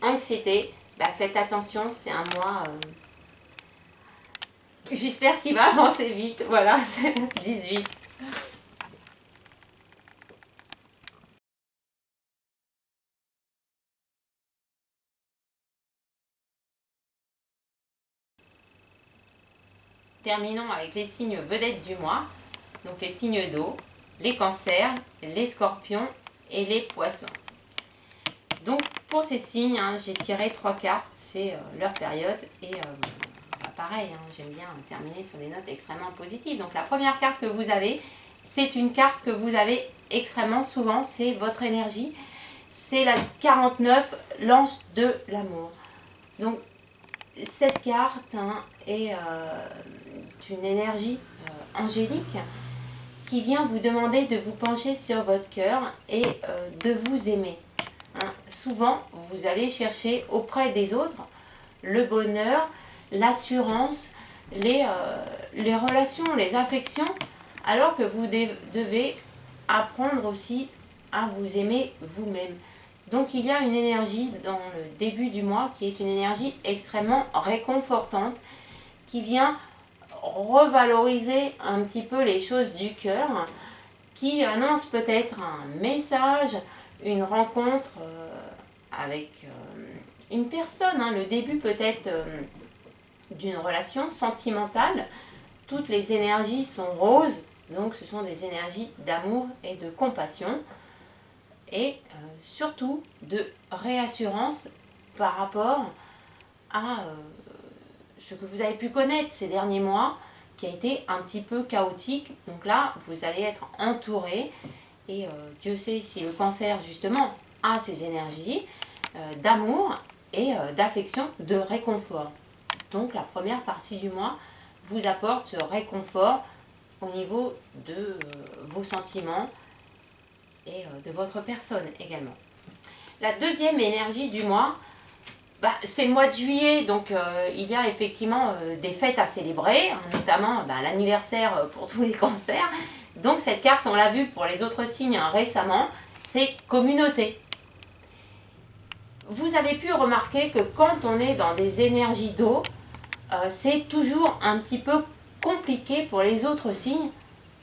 anxiété. Bah, faites attention, c'est un mois... J'espère qu'il va avancer vite. Voilà, c'est 18. Terminons avec les signes vedettes du mois. Donc les signes d'eau, les cancers, les scorpions et les poissons. Donc pour ces signes, hein, j'ai tiré 3 cartes, c'est leur période. Et pareil, hein, j'aime bien terminer sur des notes extrêmement positives. Donc la première carte que vous avez, c'est une carte que vous avez extrêmement souvent, c'est votre énergie. C'est la 49, l'ange de l'amour. Donc cette carte hein, est une énergie angélique qui vient vous demander de vous pencher sur votre cœur et de vous aimer. Hein. Souvent, vous allez chercher auprès des autres le bonheur, l'assurance, les relations, les affections, alors que vous devez apprendre aussi à vous aimer vous-même. Donc il y a une énergie dans le début du mois qui est une énergie extrêmement réconfortante, qui vient revaloriser un petit peu les choses du cœur, qui annonce peut-être un message, une rencontre avec une personne, hein, le début peut-être d'une relation sentimentale. Toutes les énergies sont roses, Donc ce sont des énergies d'amour et de compassion et surtout de réassurance par rapport à ce que vous avez pu connaître ces derniers mois qui a été un petit peu chaotique. Donc là, vous allez être entouré et Dieu sait si le cancer justement a ces énergies d'amour et d'affection, de réconfort. Donc la première partie du mois vous apporte ce réconfort au niveau de vos sentiments et de votre personne également. La deuxième énergie du mois, c'est le mois de juillet, donc il y a effectivement des fêtes à célébrer, hein, notamment l'anniversaire pour tous les cancers. Donc cette carte, on l'a vu pour les autres signes récemment, c'est communauté. Vous avez pu remarquer que quand on est dans des énergies d'eau, c'est toujours un petit peu compliqué pour les autres signes.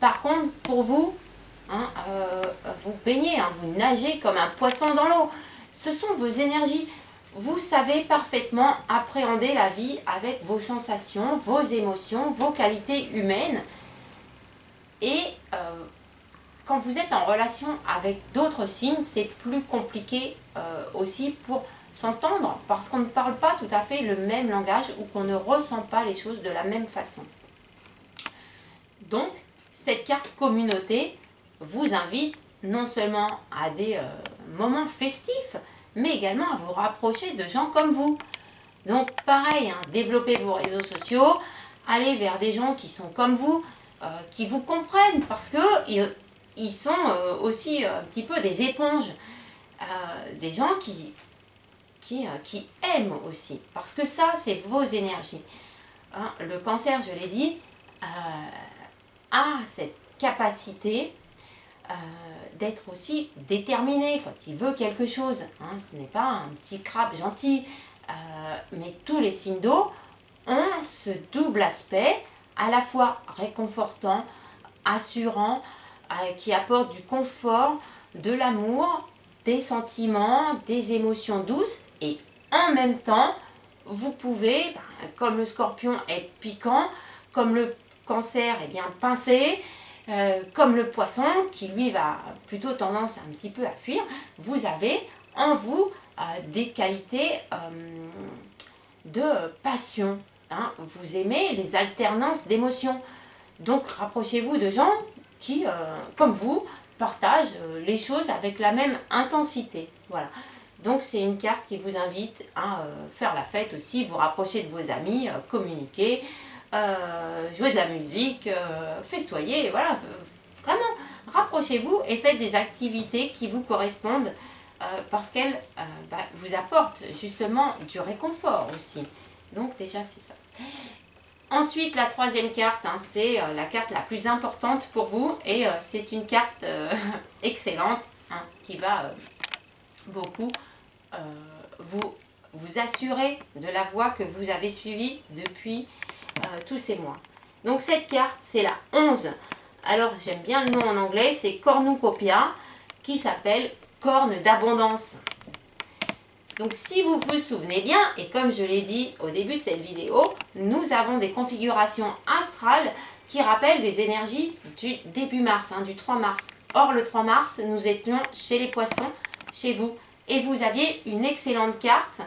Par contre, pour vous, hein, vous baignez, hein, vous nagez comme un poisson dans l'eau. Ce sont vos énergies. Vous savez parfaitement appréhender la vie avec vos sensations, vos émotions, vos qualités humaines. Et quand vous êtes en relation avec d'autres signes, c'est plus compliqué aussi pour s'entendre parce qu'on ne parle pas tout à fait le même langage ou qu'on ne ressent pas les choses de la même façon. Donc, cette carte communauté vous invite non seulement à des moments festifs, mais également à vous rapprocher de gens comme vous. Donc, pareil, hein, développez vos réseaux sociaux, allez vers des gens qui sont comme vous, qui vous comprennent, parce qu'ils sont aussi un petit peu des éponges, des gens qui aiment aussi, parce que ça, c'est vos énergies. Hein, le cancer, je l'ai dit, a cette capacité d'être aussi déterminé quand il veut quelque chose. Hein, ce n'est pas un petit crabe gentil, mais tous les signes d'eau ont ce double aspect, à la fois réconfortant, assurant, qui apporte du confort, de l'amour, des sentiments, des émotions douces, et en même temps, vous pouvez, comme le scorpion, être piquant, comme le cancer, bien pincé, comme le poisson, qui lui va plutôt tendance un petit peu à fuir. Vous avez en vous des qualités de passion. Hein. Vous aimez les alternances d'émotions. Donc rapprochez-vous de gens qui, comme vous, partagent les choses avec la même intensité. Voilà. Donc c'est une carte qui vous invite à faire la fête aussi, vous rapprocher de vos amis, communiquer, jouer de la musique, festoyer, voilà. Vraiment, rapprochez-vous et faites des activités qui vous correspondent parce qu'elles vous apportent justement du réconfort aussi. Donc déjà c'est ça. Ensuite, la troisième carte, hein, c'est la carte la plus importante pour vous et c'est une carte excellente hein, qui va beaucoup vous assurer de la voie que vous avez suivie depuis tous ces mois. Donc cette carte, c'est la 11. Alors j'aime bien le nom en anglais, c'est Cornucopia, qui s'appelle corne d'abondance. Donc si vous vous souvenez bien, et comme je l'ai dit au début de cette vidéo, nous avons des configurations astrales qui rappellent des énergies du début mars, hein, du 3 mars. Or le 3 mars, nous étions chez les poissons, chez vous, et vous aviez une excellente carte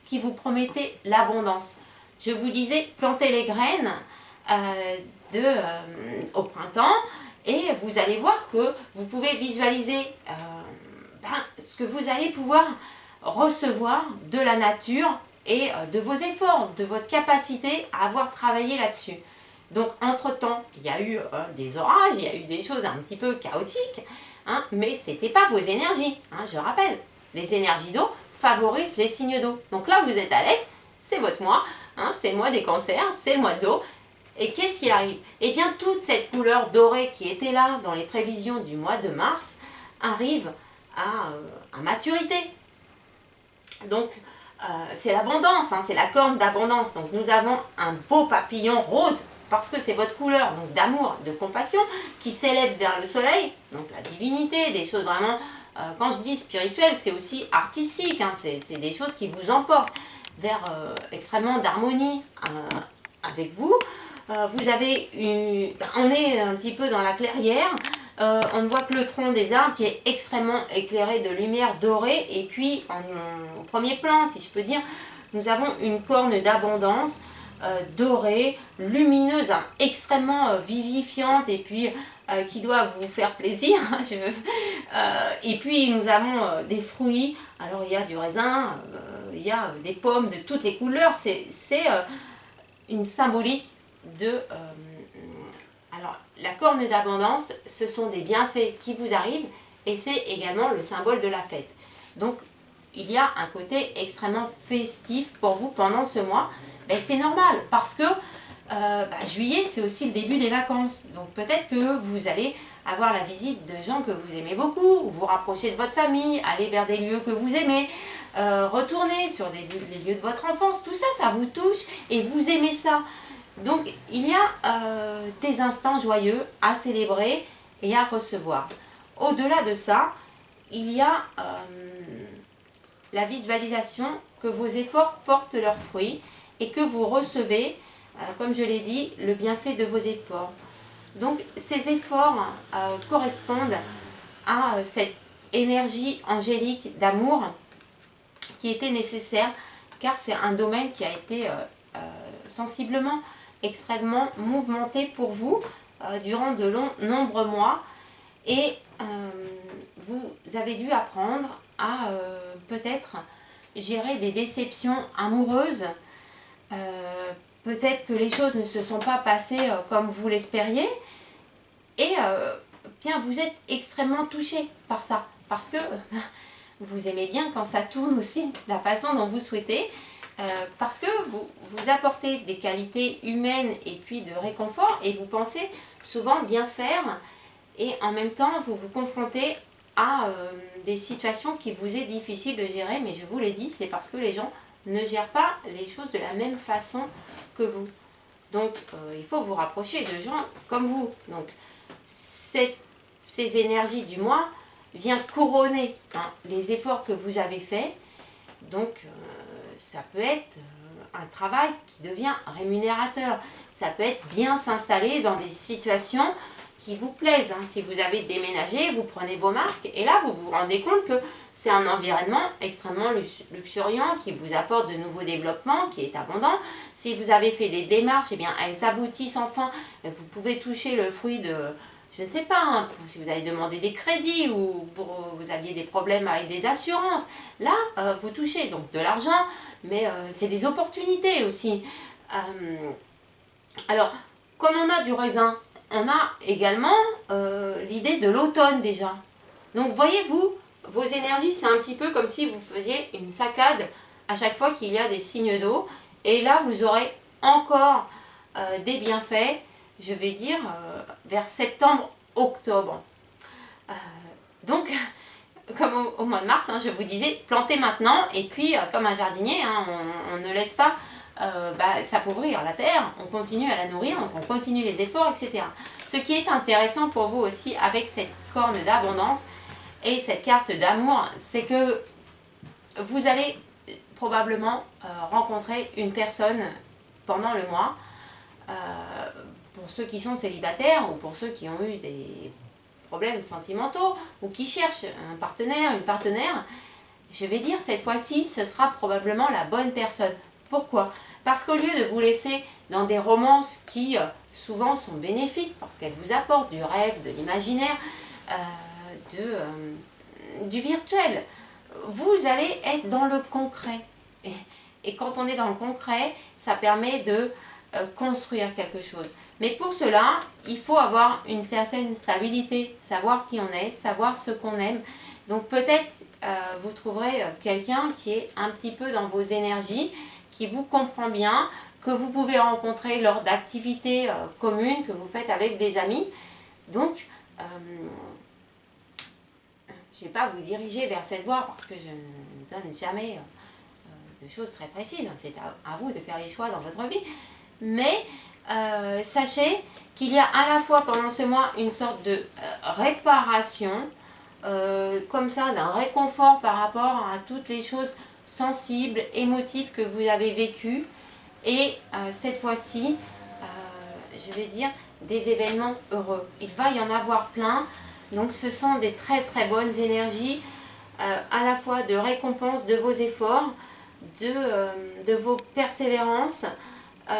qui vous promettait l'abondance. Je vous disais, plantez les graines au printemps et vous allez voir que vous pouvez visualiser ce que vous allez pouvoir recevoir de la nature et de vos efforts, de votre capacité à avoir travaillé là-dessus. Donc entre-temps, il y a eu des orages, il y a eu des choses un petit peu chaotiques, hein, mais ce n'était pas vos énergies, hein, je rappelle. Les énergies d'eau favorisent les signes d'eau. Donc là, vous êtes à l'aise, c'est votre mois, hein, c'est le mois des cancers, c'est le mois d'eau. Et qu'est-ce qui arrive? Eh bien, toute cette couleur dorée qui était là dans les prévisions du mois de mars arrive à maturité. Donc, c'est l'abondance, hein, c'est la corne d'abondance. Donc, nous avons un beau papillon rose parce que c'est votre couleur donc d'amour, de compassion qui s'élève vers le soleil. Donc, la divinité, des choses vraiment, quand je dis spirituel, c'est aussi artistique. Hein, c'est des choses qui vous emportent vers extrêmement d'harmonie avec vous. On est un petit peu dans la clairière. On ne voit que le tronc des arbres qui est extrêmement éclairé de lumière dorée. Et puis, au premier plan, si je peux dire, nous avons une corne d'abondance dorée, lumineuse, hein, extrêmement vivifiante et puis qui doit vous faire plaisir. Et puis, nous avons des fruits. Alors, il y a du raisin, il y a des pommes de toutes les couleurs. C'est une symbolique de... alors, la corne d'abondance, ce sont des bienfaits qui vous arrivent et c'est également le symbole de la fête. Donc, il y a un côté extrêmement festif pour vous pendant ce mois. Ben, c'est normal parce que juillet, c'est aussi le début des vacances. Donc, peut-être que vous allez avoir la visite de gens que vous aimez beaucoup, vous rapprocher de votre famille, aller vers des lieux que vous aimez, retourner sur les lieux de votre enfance. Tout ça, ça vous touche et vous aimez ça. Donc, il y a des instants joyeux à célébrer et à recevoir. Au-delà de ça, il y a la visualisation que vos efforts portent leurs fruits et que vous recevez, comme je l'ai dit, le bienfait de vos efforts. Donc, ces efforts correspondent à cette énergie angélique d'amour qui était nécessaire, car c'est un domaine qui a été sensiblement extrêmement mouvementé pour vous durant de nombreux mois et vous avez dû apprendre à peut-être gérer des déceptions amoureuses, peut-être que les choses ne se sont pas passées comme vous l'espériez et bien vous êtes extrêmement touché par ça parce que vous aimez bien quand ça tourne aussi la façon dont vous souhaitez. Parce que vous apportez des qualités humaines et puis de réconfort et vous pensez souvent bien faire et en même temps vous vous confrontez à des situations qui vous est difficile de gérer, mais je vous l'ai dit, c'est parce que les gens ne gèrent pas les choses de la même façon que vous. Donc il faut vous rapprocher de gens comme vous. Donc ces énergies du mois viennent couronner les efforts que vous avez faits. Donc ça peut être un travail qui devient rémunérateur. Ça peut être bien s'installer dans des situations qui vous plaisent. Si vous avez déménagé, vous prenez vos marques et là vous vous rendez compte que c'est un environnement extrêmement luxuriant qui vous apporte de nouveaux développements, qui est abondant. Si vous avez fait des démarches, eh bien elles aboutissent enfin. Vous pouvez toucher le fruit de... Je ne sais pas, si vous avez demandé des crédits ou vous aviez des problèmes avec des assurances, là, vous touchez donc de l'argent, mais c'est des opportunités aussi. Alors, comme on a du raisin, on a également l'idée de l'automne déjà. Donc, voyez-vous, vos énergies, c'est un petit peu comme si vous faisiez une saccade à chaque fois qu'il y a des signes d'eau. Et là, vous aurez encore des bienfaits, je vais dire, vers septembre-octobre. Donc, comme au mois de mars, je vous disais, plantez maintenant. Et puis, comme un jardinier, on ne laisse pas s'appauvrir la terre. On continue à la nourrir, donc on continue les efforts, etc. Ce qui est intéressant pour vous aussi avec cette corne d'abondance et cette carte d'amour, c'est que vous allez probablement rencontrer une personne pendant le mois. Pour ceux qui sont célibataires ou pour ceux qui ont eu des problèmes sentimentaux ou qui cherchent un partenaire, une partenaire, je vais dire cette fois-ci, ce sera probablement la bonne personne. Pourquoi? Parce qu'au lieu de vous laisser dans des romances qui souvent sont bénéfiques, parce qu'elles vous apportent du rêve, de l'imaginaire, du virtuel, vous allez être dans le concret. Et quand on est dans le concret, ça permet de construire quelque chose. Mais pour cela, il faut avoir une certaine stabilité, savoir qui on est, savoir ce qu'on aime. Donc peut-être vous trouverez quelqu'un qui est un petit peu dans vos énergies, qui vous comprend bien, que vous pouvez rencontrer lors d'activités communes que vous faites avec des amis. Donc, je ne vais pas vous diriger vers cette voie parce que je ne donne jamais de choses très précises. C'est à vous de faire les choix dans votre vie. Mais sachez qu'il y a à la fois pendant ce mois une sorte de réparation, comme ça, d'un réconfort par rapport à toutes les choses sensibles, émotives que vous avez vécues. Et cette fois-ci, je vais dire, des événements heureux. Il va y en avoir plein. Donc ce sont des très très bonnes énergies, à la fois de récompense de vos efforts, de vos persévérances.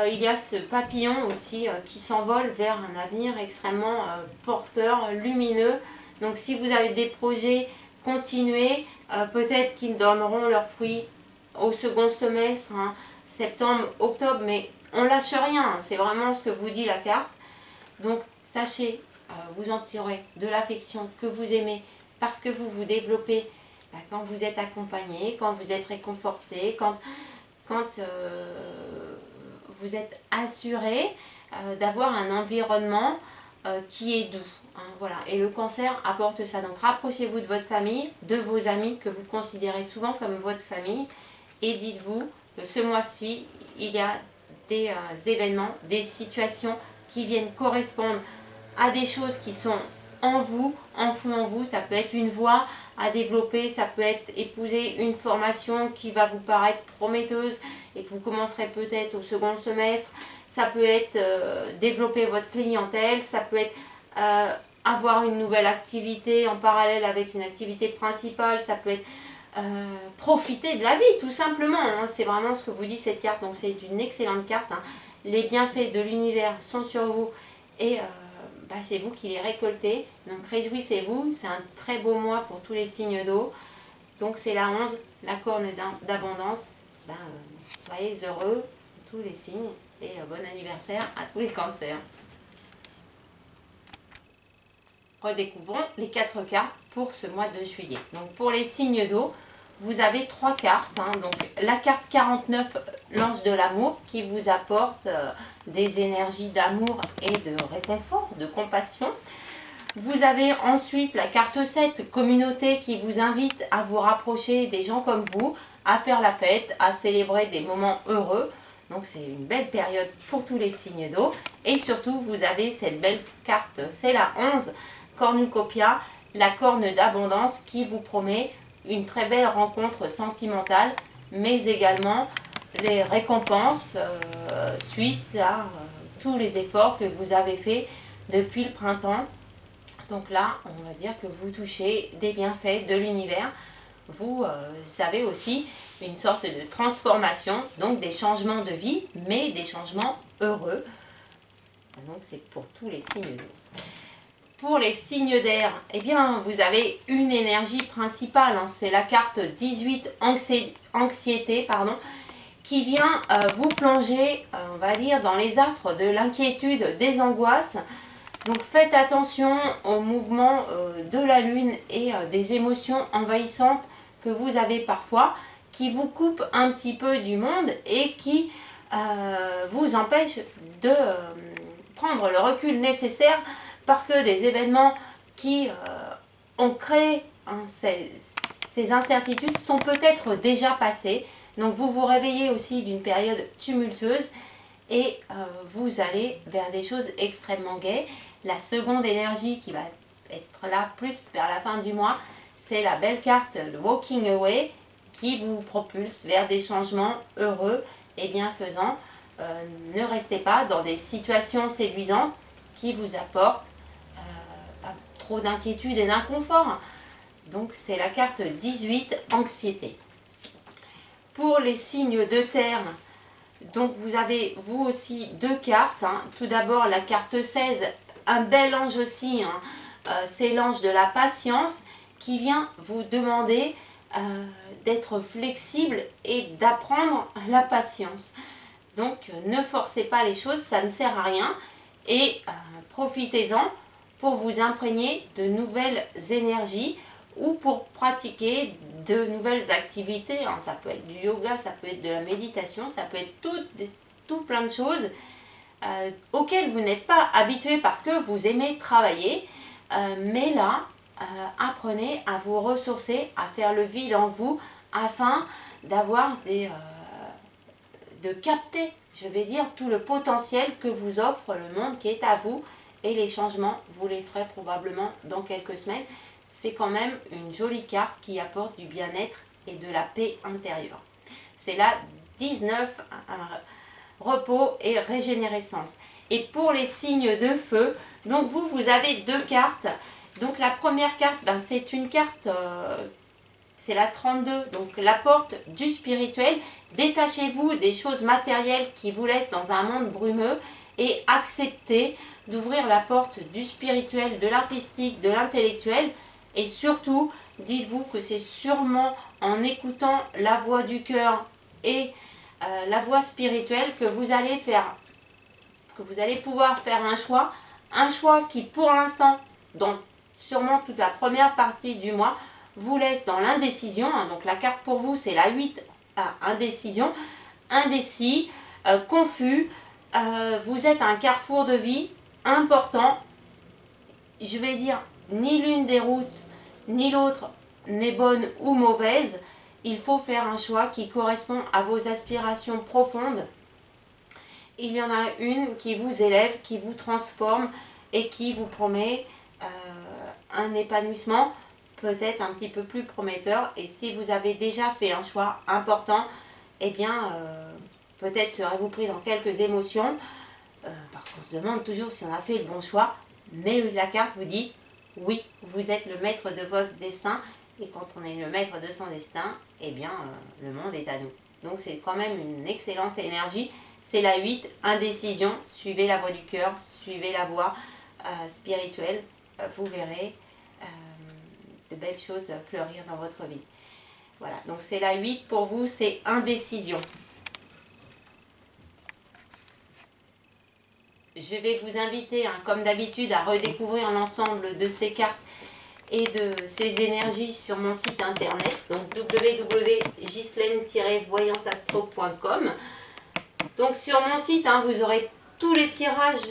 Il y a ce papillon aussi qui s'envole vers un avenir extrêmement porteur, lumineux. Donc si vous avez des projets, continuez. Peut-être qu'ils donneront leurs fruits au second semestre, hein, septembre, octobre, mais on lâche rien, hein, c'est vraiment ce que vous dit la carte. Donc sachez, vous en tirez de l'affection que vous aimez parce que vous vous développez quand vous êtes accompagné, quand vous êtes réconforté, quand vous êtes assuré d'avoir un environnement qui est doux. Hein, voilà. Et le cancer apporte ça. Donc rapprochez-vous de votre famille, de vos amis que vous considérez souvent comme votre famille et dites-vous que ce mois-ci, il y a des événements, des situations qui viennent correspondre à des choses qui sont en vous, enfouies en vous. Ça peut être une voie à développer, ça peut être épouser une formation qui va vous paraître prometteuse et que vous commencerez peut-être au second semestre. Ça peut être développer votre clientèle, ça peut être avoir une nouvelle activité en parallèle avec une activité principale, ça peut être profiter de la vie tout simplement, hein. C'est vraiment ce que vous dit cette carte, donc c'est une excellente carte, hein. Les bienfaits de l'univers sont sur vous et c'est vous qui les récoltez, donc réjouissez-vous, c'est un très beau mois pour tous les signes d'eau. Donc c'est la 11, la corne d'abondance. Soyez heureux tous les signes et bon anniversaire à tous les cancers. Redécouvrons les 4 cartes pour ce mois de juillet. Donc pour les signes d'eau, vous avez 3 cartes. Hein. Donc la carte 49, l'ange de l'amour, qui vous apporte des énergies d'amour et de réconfort, de compassion. Vous avez ensuite la carte 7, communauté, qui vous invite à vous rapprocher des gens comme vous, à faire la fête, à célébrer des moments heureux. Donc c'est une belle période pour tous les signes d'eau. Et surtout, vous avez cette belle carte, c'est la 11, cornucopia, la corne d'abondance, qui vous promet une très belle rencontre sentimentale, mais également les récompenses suite à tous les efforts que vous avez faits depuis le printemps. Donc là, on va dire que vous touchez des bienfaits de l'univers. Vous avez aussi une sorte de transformation, donc des changements de vie, mais des changements heureux. Donc c'est pour tous les signes d'eau. Pour les signes d'air, eh bien, vous avez une énergie principale, hein, c'est la carte 18, anxiété, qui vient vous plonger, on va dire, dans les affres de l'inquiétude, des angoisses. Donc faites attention aux mouvements de la lune et des émotions envahissantes que vous avez parfois, qui vous coupent un petit peu du monde et qui vous empêchent de prendre le recul nécessaire, parce que les événements qui ont créé ces incertitudes sont peut-être déjà passés. Donc vous vous réveillez aussi d'une période tumultueuse et vous allez vers des choses extrêmement gaies. La seconde énergie qui va être là plus vers la fin du mois, c'est la belle carte, le Walking Away, qui vous propulse vers des changements heureux et bienfaisants. Ne restez pas dans des situations séduisantes qui vous apportent trop d'inquiétude et d'inconfort. Donc c'est la carte 18, anxiété. Pour les signes de terre, donc vous avez vous aussi 2 cartes. Hein. Tout d'abord la carte 16, un bel ange aussi, hein. C'est l'ange de la patience qui vient vous demander d'être flexible et d'apprendre la patience. Donc ne forcez pas les choses, ça ne sert à rien, et profitez-en pour vous imprégner de nouvelles énergies ou pour pratiquer de nouvelles activités. Hein. Ça peut être du yoga, ça peut être de la méditation, ça peut être tout plein de choses auxquelles vous n'êtes pas habitué parce que vous aimez travailler. Mais là, apprenez à vous ressourcer, à faire le vide en vous afin d'avoir de capter, je vais dire, tout le potentiel que vous offre le monde qui est à vous. Et les changements, vous les ferez probablement dans quelques semaines. C'est quand même une jolie carte qui apporte du bien-être et de la paix intérieure. C'est la 19, repos et régénérescence. Et pour les signes de feu, donc vous avez deux cartes. Donc la première carte, ben, c'est une carte, c'est la 32, donc la porte du spirituel. Détachez-vous des choses matérielles qui vous laissent dans un monde brumeux et acceptez d'ouvrir la porte du spirituel, de l'artistique, de l'intellectuel. Et surtout, dites-vous que c'est sûrement en écoutant la voix du cœur et la voix spirituelle que vous allez pouvoir faire un choix qui pour l'instant, dans sûrement toute la première partie du mois, vous laisse dans l'indécision. Donc la carte pour vous, c'est la 8 à indécision, indécis, confus. Vous êtes à un carrefour de vie important. Je vais dire, ni l'une des routes, ni l'autre n'est bonne ou mauvaise. Il faut faire un choix qui correspond à vos aspirations profondes. Il y en a une qui vous élève, qui vous transforme et qui vous promet un épanouissement peut-être un petit peu plus prometteur. Et si vous avez déjà fait un choix important, eh bien, peut-être serez-vous pris dans quelques émotions, parce qu'on se demande toujours si on a fait le bon choix. Mais la carte vous dit, oui, vous êtes le maître de votre destin. Et quand on est le maître de son destin, eh bien, le monde est à nous. Donc c'est quand même une excellente énergie. C'est la 8, indécision. Suivez la voie du cœur, suivez la voie spirituelle. Vous verrez de belles choses fleurir dans votre vie. Voilà, donc c'est la 8 pour vous, c'est indécision. Je vais vous inviter, comme d'habitude, à redécouvrir l'ensemble de ces cartes et de ces énergies sur mon site internet, donc www.ghislaine-voyanceastro.com. Donc sur mon site, vous aurez tous les tirages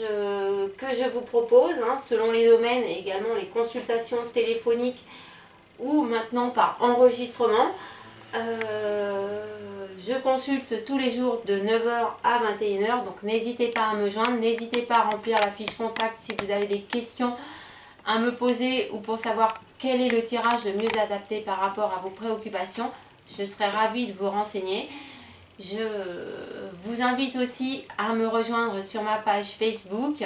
que je vous propose, selon les domaines, et également les consultations téléphoniques ou maintenant par enregistrement. Je consulte tous les jours de 9 h à 21 h, donc n'hésitez pas à me joindre, n'hésitez pas à remplir la fiche contact si vous avez des questions à me poser ou pour savoir quel est le tirage le mieux adapté par rapport à vos préoccupations. Je serai ravie de vous renseigner. Je vous invite aussi à me rejoindre sur ma page Facebook.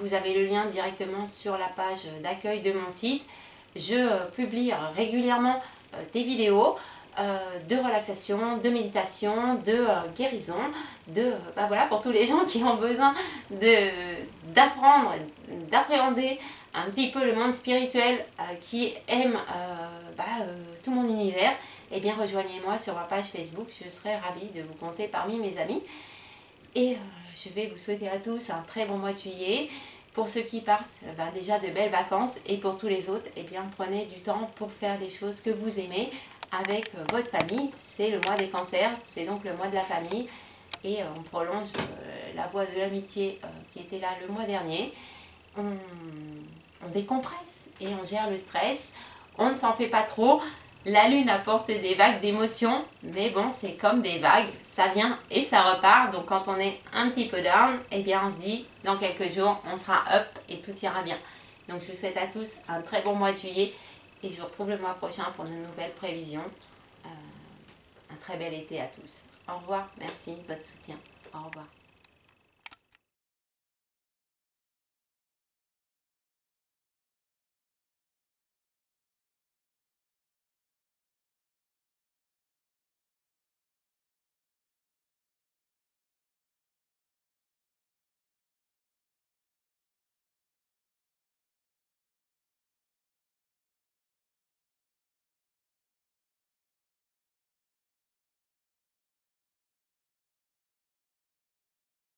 Vous avez le lien directement sur la page d'accueil de mon site. Je publie régulièrement des vidéos de relaxation, de méditation, de guérison, voilà, pour tous les gens qui ont besoin d'apprendre, d'appréhender un petit peu le monde spirituel, qui aime tout mon univers. Eh bien, rejoignez-moi sur ma page Facebook, je serai ravie de vous compter parmi mes amis. Et je vais vous souhaiter à tous un très bon mois de juillet. Pour ceux qui partent, déjà de belles vacances. Et pour tous les autres, eh bien, prenez du temps pour faire des choses que vous aimez avec votre famille. C'est le mois des cancers, c'est donc le mois de la famille. Et on prolonge la voie de l'amitié qui était là le mois dernier. On décompresse et on gère le stress. On ne s'en fait pas trop. La lune apporte des vagues d'émotions, mais bon, c'est comme des vagues, ça vient et ça repart. Donc quand on est un petit peu down, eh bien on se dit, dans quelques jours, on sera up et tout ira bien. Donc je vous souhaite à tous un très bon mois de juillet et je vous retrouve le mois prochain pour de nouvelles prévisions. Un très bel été à tous. Au revoir, merci de votre soutien. Au revoir.